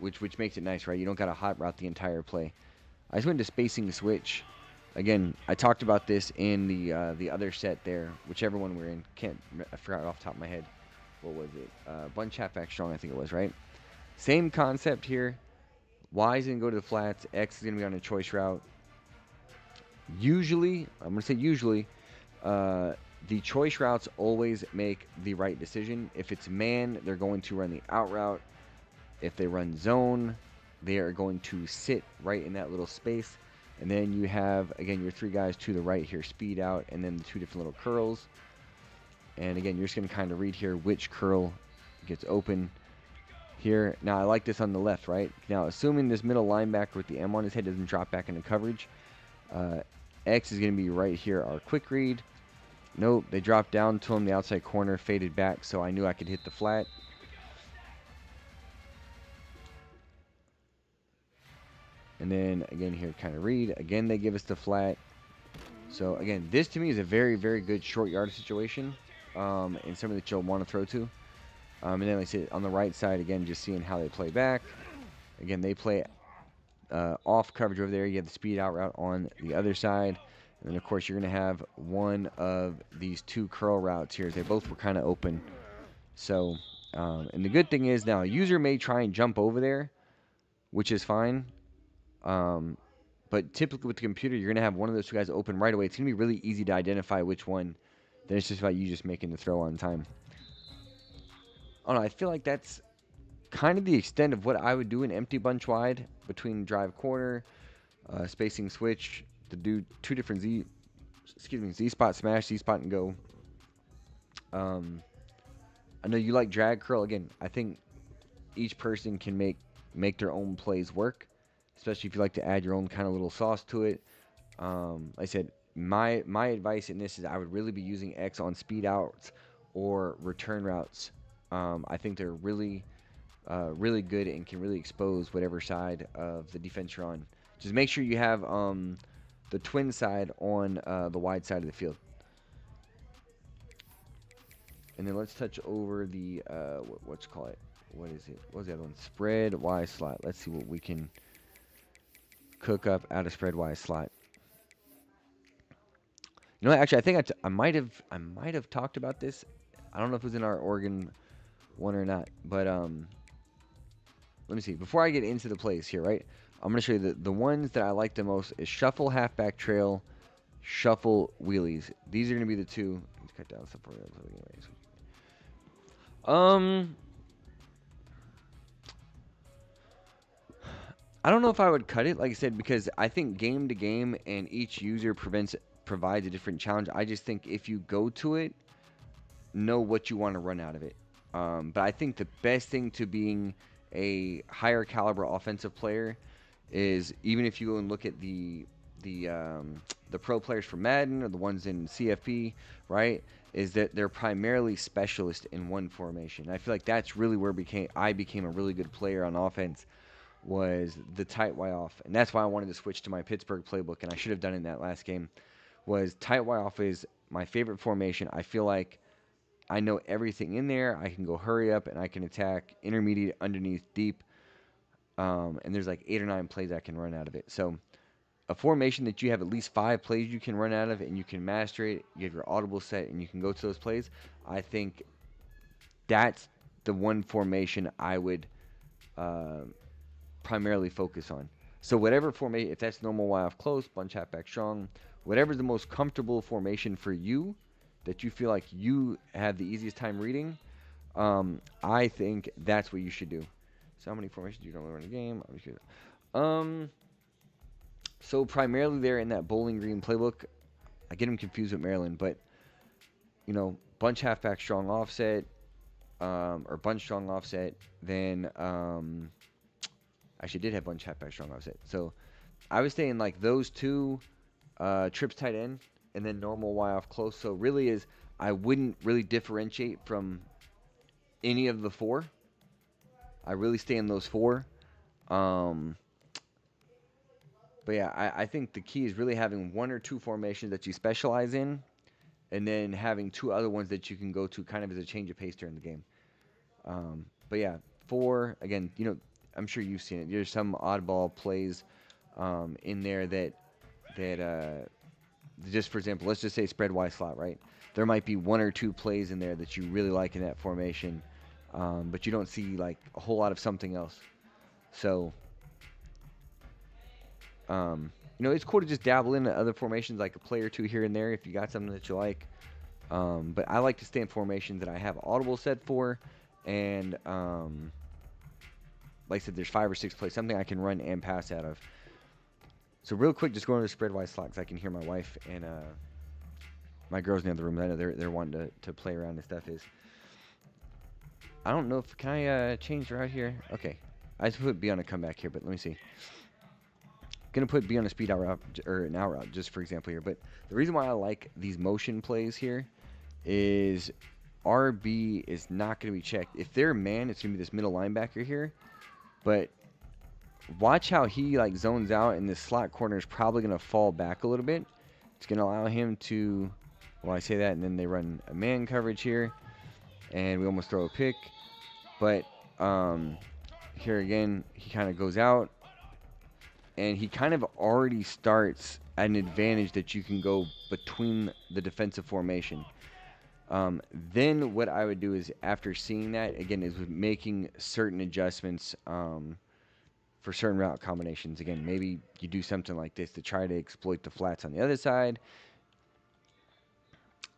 Which makes it nice, right? You don't got to hot route the entire play. I just went to spacing the switch. Again, I talked about this in the other set there, whichever one we're in. I forgot off the top of my head. What was it? Bunch halfback strong, I think it was, right? Same concept here. Y is going to go to the flats. X is going to be on a choice route. Usually, I'm going to say usually, the choice routes always make the right decision. If it's man, they're going to run the out route. If they run zone, they are going to sit right in that little space. And then you have, again, your 3 guys to the right here, speed out, and then the 2 different little curls. And again, you're just going to kind of read here which curl gets open here. Now, I like this on the left, right? Now, assuming this middle linebacker with the M on his head doesn't drop back into coverage, X is going to be right here, our quick read. Nope, they dropped down to him, the outside corner, faded back, so I knew I could hit the flat. And then, again, here, kind of read. Again, they give us the flat. So, again, this to me is a very, very good short yardage situation. And something that you'll want to throw to. And then, like I said, on the right side, again, just seeing how they play back. Again, they play off coverage over there. You have the speed out route on the other side. And then, of course, you're going to have one of these 2 curl routes here. They both were kind of open. So, and the good thing is now, a user may try and jump over there, which is fine. But typically with the computer, you're going to have one of those 2 guys open right away. It's going to be really easy to identify which one. Then it's just about you just making the throw on time. I don't know. I feel like that's kind of the extent of what I would do in empty bunch wide between drive corner, spacing switch, to do 2 different Z spot smash, Z spot and go. I know you like drag curl. Again, I think each person can make their own plays work, especially if you like to add your own kind of little sauce to it. Like I said, my advice in this is I would really be using X on speed outs or return routes. I think they're really good and can really expose whatever side of the defense you're on. Just make sure you have the twin side on the wide side of the field. And then let's touch over the, what's call it? What is it? What was the other one? Spread Y slot. Let's see what we can cook up out of spread Y slot. You know what? Actually, I think I might have talked about this. I don't know if it was in our Oregon one or not, but let me see. Before I get into the plays here, right? I'm gonna show you the ones that I like the most is shuffle halfback trail, shuffle wheelies. These are gonna be the two. Let's cut down some for anyways. I don't know if I would cut it, like I said, because I think game to game and each user provides a different challenge. I just think if you go to it, know what you want to run out of it. But I think the best thing to being a higher caliber offensive player is even if you go and look at the pro players for Madden or the ones in CFP, right? Is that they're primarily specialists in one formation. I feel like that's really where I became a really good player on offense, was the tight Y off, and that's why I wanted to switch to my Pittsburgh playbook, and I should have done it in that last game. Was tight Y off is my favorite formation. I feel like I know everything in there. I can go hurry up and I can attack intermediate, underneath, deep, and there's like 8 or 9 plays I can run out of it. So a formation that you have at least 5 plays you can run out of and you can master it, you have your audible set and you can go to those plays, I think that's the one formation I would primarily focus on. So whatever formation, if that's normal Y off close, bunch halfback strong, whatever's the most comfortable formation for you that you feel like you have the easiest time reading, I think that's what you should do. So how many formations do you normally run a game? I'm just kidding. So primarily they're in that Bowling Green playbook. I get them confused with Maryland, but you know, bunch halfback strong offset, or bunch strong offset. Then actually did have bunch halfback strong offset. So I was saying like those two, trips tight end, and then normal Y off close. So really is I wouldn't really differentiate from any of the 4. I really stay in those 4. But yeah, I think the key is really having 1 or 2 formations that you specialize in, and then having 2 other ones that you can go to kind of as a change of pace during the game. But yeah, 4, again, you know, I'm sure you've seen it. There's some oddball plays in there that just for example, let's just say spread Y slot, right? There might be 1 or 2 plays in there that you really like in that formation, but you don't see like a whole lot of something else. So, you know, it's cool to just dabble into other formations, like a play or 2 here and there if you got something that you like. But I like to stay in formations that I have audible set for, and like I said, there's 5 or 6 plays, something I can run and pass out of. So real quick, just going to the spread Y slot, because I can hear my wife and my girls in the other room. I know they're wanting to play around and stuff. I don't know if, can I change right here? Okay, I just put B on a comeback here, but let me see. Gonna put B on a speed out route, or an out route, just for example here. But the reason why I like these motion plays here is RB is not gonna be checked. If they're man, it's gonna be this middle linebacker here. But watch how he like zones out, and this slot corner is probably gonna fall back a little bit. It's gonna allow him to, well, I say that, and then they run a man coverage here, and we almost throw a pick. But here again, he kind of goes out, and he kind of already starts at an advantage that you can go between the defensive formation. Then what I would do is, after seeing that, again, is making certain adjustments for certain route combinations. Again, maybe you do something like this to try to exploit the flats on the other side.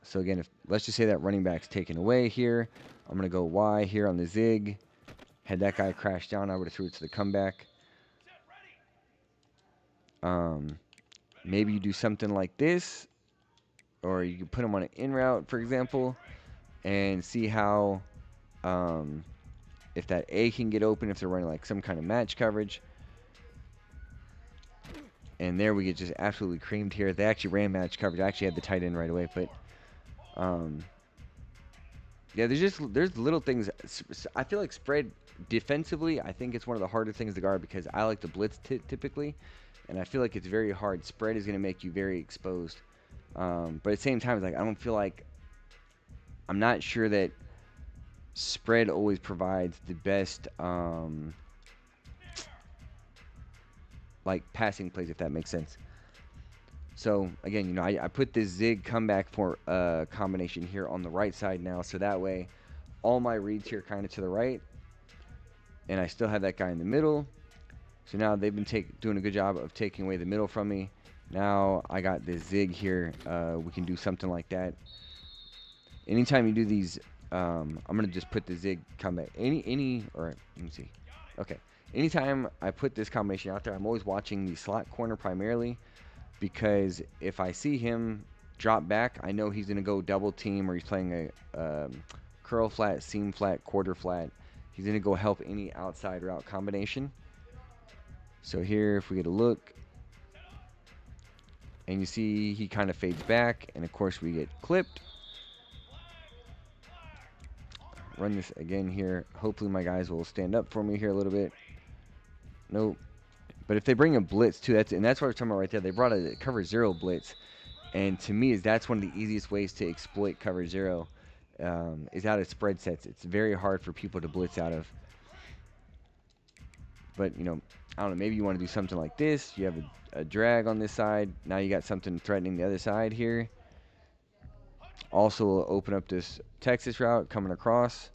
So again, let's just say that running back's taken away here. I'm going to go Y here on the zig. Had that guy crash down, I would have threw it to the comeback. Maybe you do something like this, or you can put him on an in route, for example, and see how if that A can get open, if they're running like some kind of match coverage. And there we get just absolutely creamed here. They actually ran match coverage. I actually had the tight end right away, but Yeah, there's little things. I feel like spread defensively, I think it's one of the harder things to guard because I like to blitz typically, and I feel like it's very hard. Spread is going to make you very exposed. But at the same time, it's like I don't feel like I'm not sure that spread always provides the best like passing plays, if that makes sense. So again, you know, I put this zig comeback for a combination here on the right side now, so that way all my reads here kind of to the right, and I still have that guy in the middle. So now they've been doing a good job of taking away the middle from me. Now I got this zig here. We can do something like that. Anytime you do these, I'm gonna just put the zig comeback. Or let me see. Okay. Anytime I put this combination out there, I'm always watching the slot corner primarily, because if I see him drop back, I know he's gonna go double team, or he's playing a curl flat, seam flat, quarter flat. He's gonna go help any outside route combination. So here, if we get a look, and you see he kind of fades back, and of course we get clipped. Run this again here. Hopefully my guys will stand up for me here a little bit. Nope. But if they bring a blitz too, that's what I was talking about right there. They brought a cover 0 blitz, and to me, that's one of the easiest ways to exploit cover 0 is out of spread sets. It's very hard for people to blitz out of. But you know, I don't know. Maybe you want to do something like this. You have a drag on this side. Now you got something threatening the other side here. Also open up this Texas route coming across.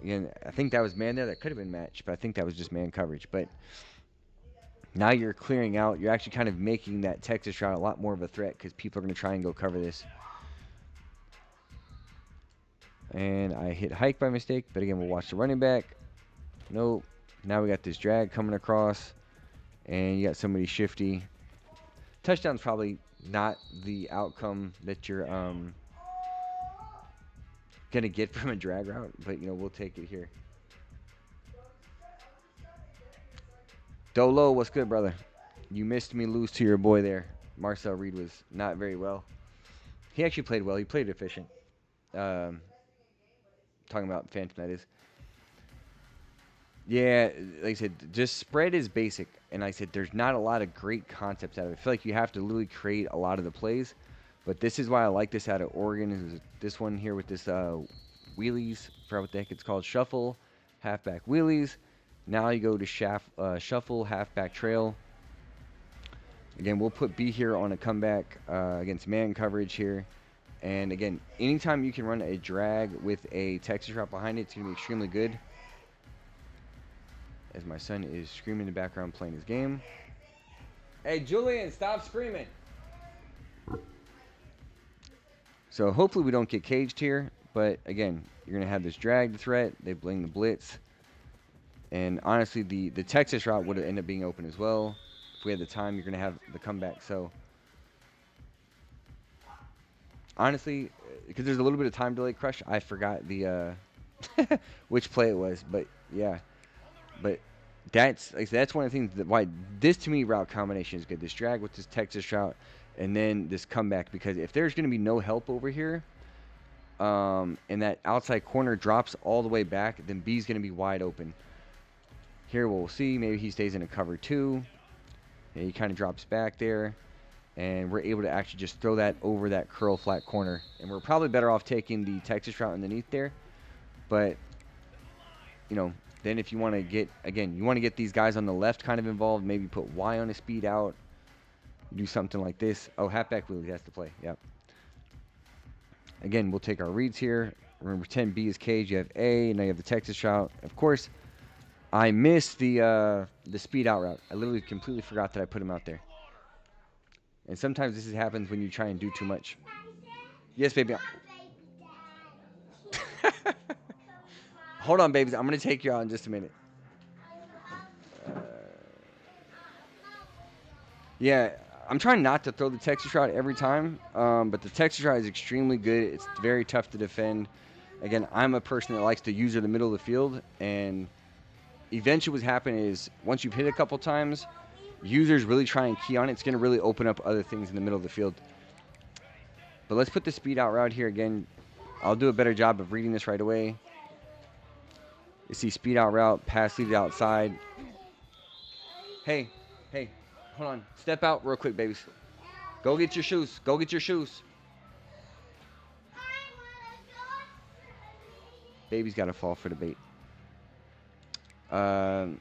Again, I think that was man there. That could have been match, but I think that was just man coverage. But now you're clearing out. You're actually kind of making that Texas route a lot more of a threat because people are going to try and go cover this. And I hit hike by mistake, but again, we'll watch the running back. Nope. Now we got this drag coming across, and you got somebody shifty. Touchdown's probably not the outcome that you're gonna get from a drag route, but you know, we'll take it here. Dolo, what's good, brother? You missed me lose to your boy there. Marcel Reed was not very well. He actually played well. He played efficient. Talking about Phantom, that is. Yeah, like I said, just spread is basic. And like I said, there's not a lot of great concepts out of it. I feel like you have to literally create a lot of the plays. But this is why I like this out of Oregon. This one here with this wheelies, for what the heck it's called, shuffle, halfback wheelies. Now you go to shuffle, halfback trail. Again, we'll put B here on a comeback against man coverage here. And again, anytime you can run a drag with a Texas route behind it, it's going to be extremely good. As my son is screaming in the background playing his game. Hey, Julian, stop screaming. So hopefully we don't get caged here. But again, you're going to have this drag threat. They bring the blitz. And honestly, the Texas route would have ended up being open as well. If we had the time, you're going to have the comeback. So honestly, because there's a little bit of time delay, Crush, I forgot the which play it was. But yeah, but that's one of the things that why this to me route combination is good. This drag with this Texas route, and then this comeback, because if there's going to be no help over here, and that outside corner drops all the way back, then B's going to be wide open. Here we'll see. Maybe he stays in a cover 2. And he kind of drops back there. And we're able to actually just throw that over that curl flat corner. And we're probably better off taking the Texas route underneath there. But, you know, then if you want to get, again, you want to get these guys on the left kind of involved. Maybe put Y on a speed out. Do something like this. Oh, halfback wheelie. That's the play. Yep. Again, we'll take our reads here. Remember, 10B is cage. You have A. Now you have the Texas route. Of course, I missed the speed out route. I literally completely forgot that I put him out there. And sometimes this happens when you try and do too much. Yes, baby. Hold on, babies. I'm going to take you out in just a minute. Yeah, I'm trying not to throw the Texas route every time. But the Texas route is extremely good. It's very tough to defend. Again, I'm a person that likes to use the middle of the field. And eventually what's happening is once you've hit it a couple times, users really try and key on it. It's going to really open up other things in the middle of the field. But let's put the speed out route here again. I'll do a better job of reading this right away. You see speed out route, pass lead outside. Hey, hold on. Step out real quick, babies. Go get your shoes. Go get your shoes. Baby's got to fall for the bait. And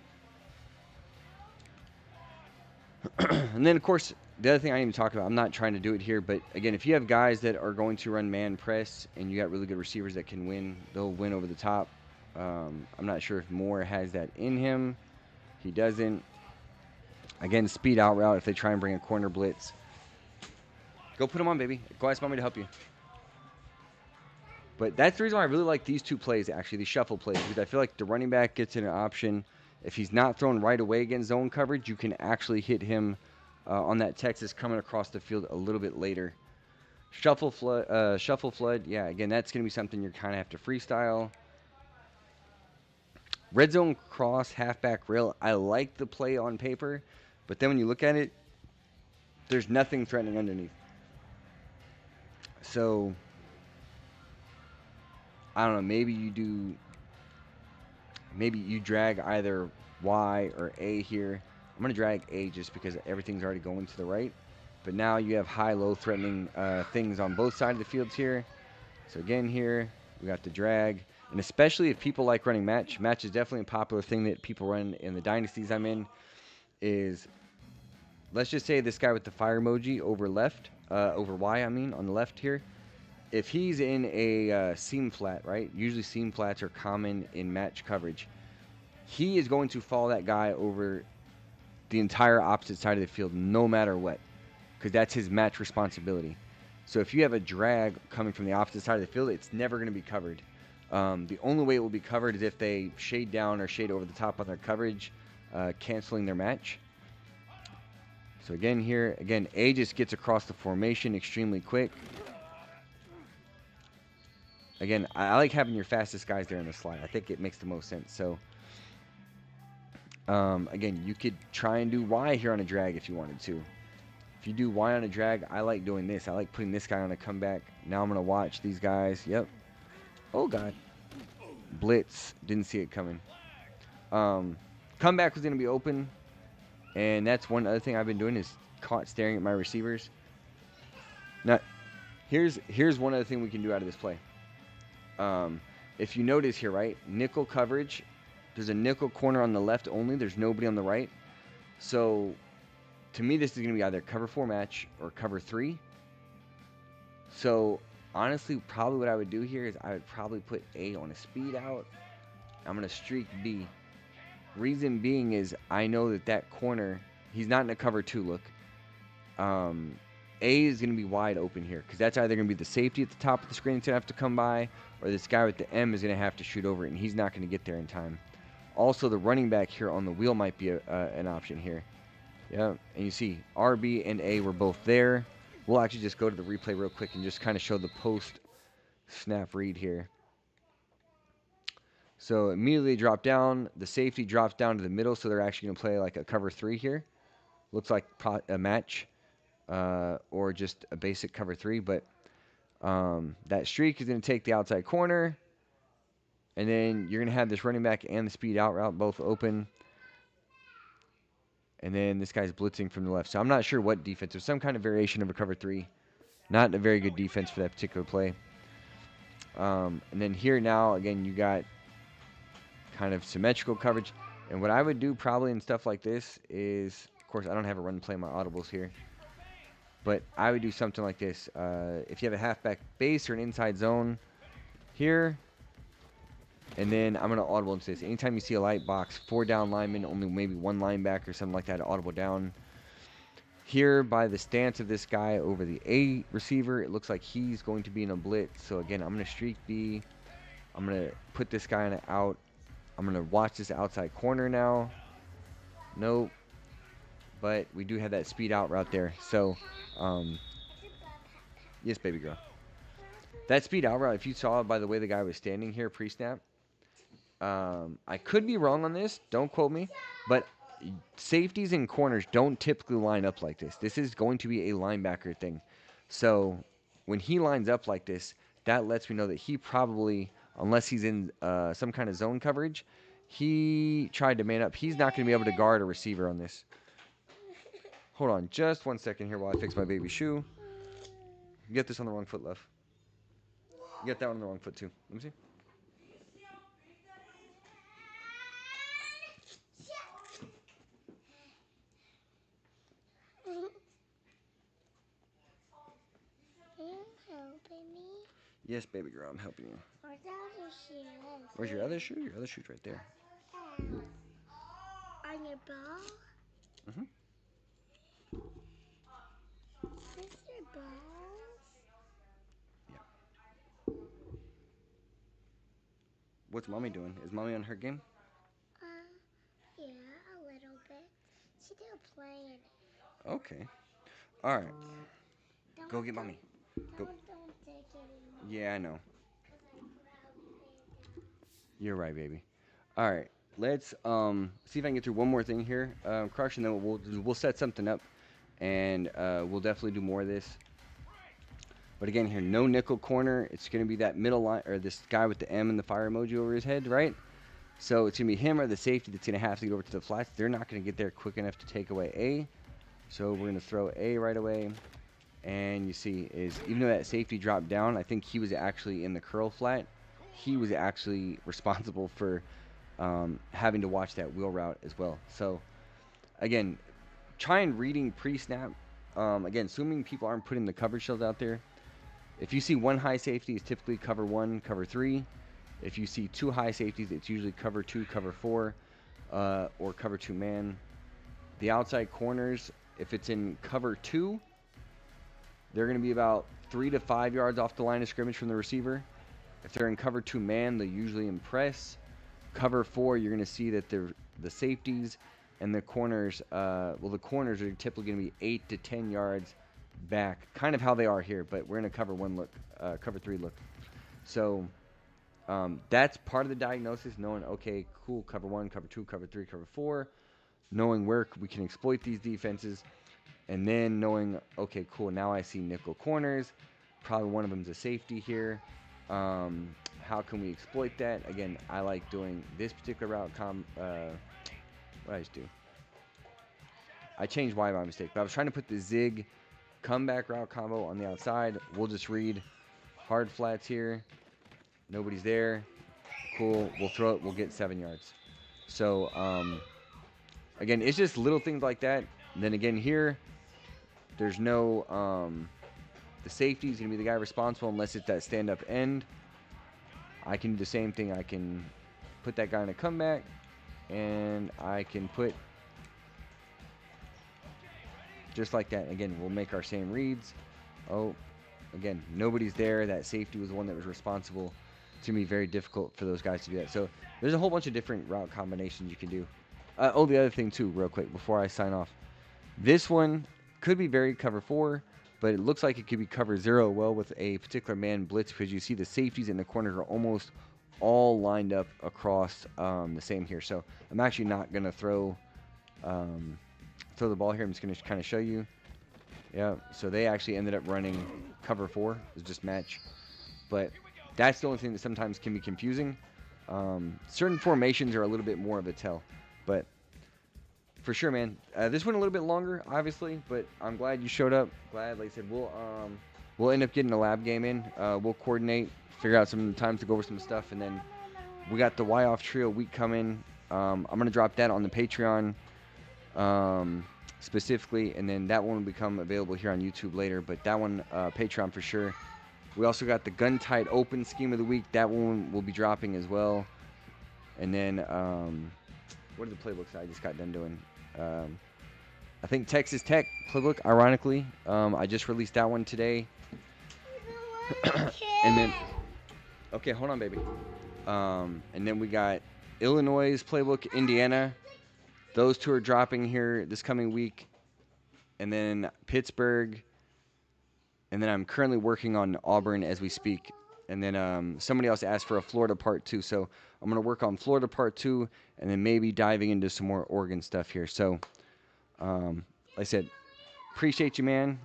then, of course, the other thing I didn't even talk about, I'm not trying to do it here, but again, if you have guys that are going to run man press and you got really good receivers that can win, they'll win over the top. I'm not sure if Moore has that in him. He doesn't. Again, speed out route if they try and bring a corner blitz. Go put him on, baby. Go ask mommy to help you. But that's the reason why I really like these two plays, actually, these shuffle plays, because I feel like the running back gets an option. If he's not thrown right away against zone coverage, you can actually hit him on that Texas coming across the field a little bit later. Shuffle flood, yeah, again, that's going to be something you're kind of have to freestyle. Red zone cross, halfback rail, I like the play on paper, but then when you look at it, there's nothing threatening underneath. So, I don't know, maybe you drag either Y or A here. I'm going to drag A just because everything's already going to the right. But now you have high-low threatening things on both sides of the fields here. So again here, we got the drag. And especially if people like running match. Match is definitely a popular thing that people run in the dynasties I'm in. Is, let's just say this guy with the fire emoji over left, over Y I mean, on the left here. If he's in a seam flat, right? Usually seam flats are common in match coverage. He is going to follow that guy over the entire opposite side of the field no matter what, because that's his match responsibility. So if you have a drag coming from the opposite side of the field, it's never going to be covered. The only way it will be covered is if they shade down or shade over the top on their coverage, canceling their match. So again here, A just gets across the formation extremely quick. Again, I like having your fastest guys there in the slide. I think it makes the most sense. So, again, you could try and do Y here on a drag if you wanted to. If you do Y on a drag, I like doing this. I like putting this guy on a comeback. Now I'm going to watch these guys. Yep. Oh, God. Blitz. Didn't see it coming. Comeback was going to be open. And that's one other thing I've been doing is caught staring at my receivers. Now, here's one other thing we can do out of this play. If you notice here, right, nickel coverage, there's a nickel corner on the left only. There's nobody on the right. So, to me, this is going to be either cover 4 match or cover 3. So, honestly, probably what I would do here is I would probably put A on a speed out. I'm going to streak B. Reason being is I know that corner, he's not in a cover 2 look. A is going to be wide open here because that's either going to be the safety at the top of the screen that's going to have to come by, or this guy with the M is going to have to shoot over it, and he's not going to get there in time. Also, the running back here on the wheel might be an option here. Yeah, and you see RB and A were both there. We'll actually just go to the replay real quick and just kind of show the post-snap read here. So immediately drop down. The safety drops down to the middle, so they're actually going to play like a cover 3 here. Looks like a match. Or just a basic cover 3, but that streak is going to take the outside corner, and then you're going to have this running back and the speed out route both open, and then this guy's blitzing from the left. So I'm not sure what defense. There's some kind of variation of a cover 3. Not a very good defense for that particular play. And then here now, again, you got kind of symmetrical coverage, and what I would do probably in stuff like this is, of course, I don't have a run play in my audibles here. But I would do something like this. If you have a halfback base or an inside zone here, and then I'm going to audible into this. Anytime you see a light box, 4 down linemen, only maybe 1 linebacker, something like that, audible down. Here, by the stance of this guy over the A receiver, it looks like he's going to be in a blitz. So again, I'm going to streak B. I'm going to put this guy on an out. I'm going to watch this outside corner now. Nope. But we do have that speed out route there. So, yes, baby girl. That speed out route, if you saw it by the way the guy was standing here pre-snap, I could be wrong on this. Don't quote me. But safeties and corners don't typically line up like this. This is going to be a linebacker thing. So, when he lines up like this, that lets me know that he probably, unless he's in some kind of zone coverage, he tried to man up. He's not going to be able to guard a receiver on this. Hold on just 1 second here while I fix my baby shoe. Get this on the wrong foot, love. Get that one on the wrong foot, too. Let me see. Helping me? Yes, baby girl, I'm helping you. Where's the other shoe? Where's your other shoe? Your other shoe's right there. On your ball? Mm-hmm. Is your balls? Yeah. What's mommy doing? Is mommy on her game? Yeah, a little bit. She's still playing. Okay. All right. Don't, Go get mommy. Go. Don't take it anymore. Yeah, I know. You're right, baby. All right. Let's see if I can get through one more thing here, Crush, and then we'll set something up, and we'll definitely do more of this. But again, here, no nickel corner. It's going to be that middle line, or this guy with the M and the fire emoji over his head, right? So it's going to be him or the safety that's going to have to get over to the flats. They're not going to get there quick enough to take away A. So we're going to throw A right away. And you see, is even though that safety dropped down, I think he was actually in the curl flat. He was actually responsible for having to watch that wheel route as well. So, again, try and reading pre-snap. Again, assuming people aren't putting the coverage shells out there. If you see one high safety, it's typically cover 1, cover 3. If you see 2 high safeties, it's usually cover 2, cover 4, or cover 2 man. The outside corners, if it's in cover 2, they're going to be about 3 to 5 yards off the line of scrimmage from the receiver. If they're in cover 2 man, they usually impress. Cover 4, you're going to see that the safeties and the corners, the corners are typically going to be 8 to 10 yards back, kind of how they are here, but we're in a cover 1 look, cover 3 look. So that's part of the diagnosis, knowing, okay, cool, cover 1, cover 2, cover 3, cover 4, knowing where we can exploit these defenses. And then knowing, okay, cool, now I see nickel corners. Probably one of them's a safety here. How can we exploit that? Again, I like doing this particular route. What I just do? I changed Y by mistake, but I was trying to put the zig comeback route combo on the outside. We'll just read hard flats here. Nobody's there. Cool, we'll throw it. We'll get 7 yards. So, again, it's just little things like that. And then again here, there's no, the safety is going to be the guy responsible unless it's that stand-up end. I can do the same thing. I can put that guy in a comeback, and I can put just like that. Again, we'll make our same reads. Oh, again, nobody's there. That safety was the one that was responsible. It's going to be very difficult for those guys to do that. So there's a whole bunch of different route combinations you can do. The other thing, too, real quick, before I sign off. This one could be very cover 4, but it looks like it could be cover 0 well with a particular man blitz, because you see the safeties in the corners are almost all lined up across the same here. So I'm actually not going to throw the ball here. I'm just going to kind of show you. Yeah, so they actually ended up running cover 4. It's just match. But that's the only thing that sometimes can be confusing. Certain formations are a little bit more of a tell. But for sure, man. This went a little bit longer, obviously, but I'm glad you showed up. Glad, like I said, we'll end up getting a lab game in. We'll coordinate, figure out some times to go over some stuff, and then we got the Y-Off Trio week coming. I'm gonna drop that on the Patreon specifically, and then that one will become available here on YouTube later. But that one, Patreon for sure. We also got the Gun Tight Open Scheme of the Week. That one will be dropping as well. And then, what are the playbooks I just got done doing? I think Texas Tech playbook, ironically. I just released that one today. And then, okay, hold on, baby. And then we got Illinois' playbook, Indiana. Those two are dropping here this coming week. And then Pittsburgh. And then I'm currently working on Auburn as we speak. And then somebody else asked for a Florida part 2. So I'm going to work on Florida part 2 and then maybe diving into some more Oregon stuff here. So, like I said, appreciate you, man.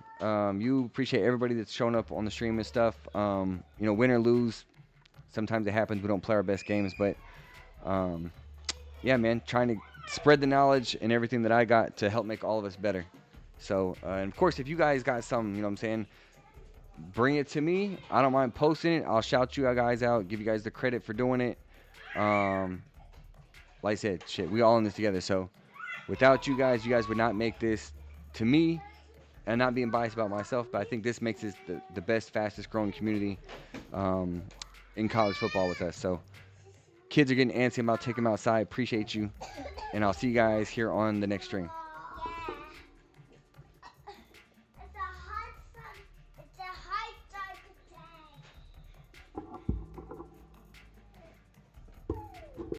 You appreciate everybody that's showing up on the stream and stuff. You know, win or lose, sometimes it happens. We don't play our best games, but yeah, man, trying to spread the knowledge and everything that I got to help make all of us better. So, and of course, if you guys got some, you know what I'm saying, bring it to me. I don't mind posting it. I'll shout you guys out, give you guys the credit for doing it. Like I said, shit, we all in this together. So without you guys would not make this, to me, and not being biased about myself, but I think this makes this the best, fastest growing community in college football with us. So kids are getting antsy about taking them outside. Appreciate you. And I'll see you guys here on the next stream.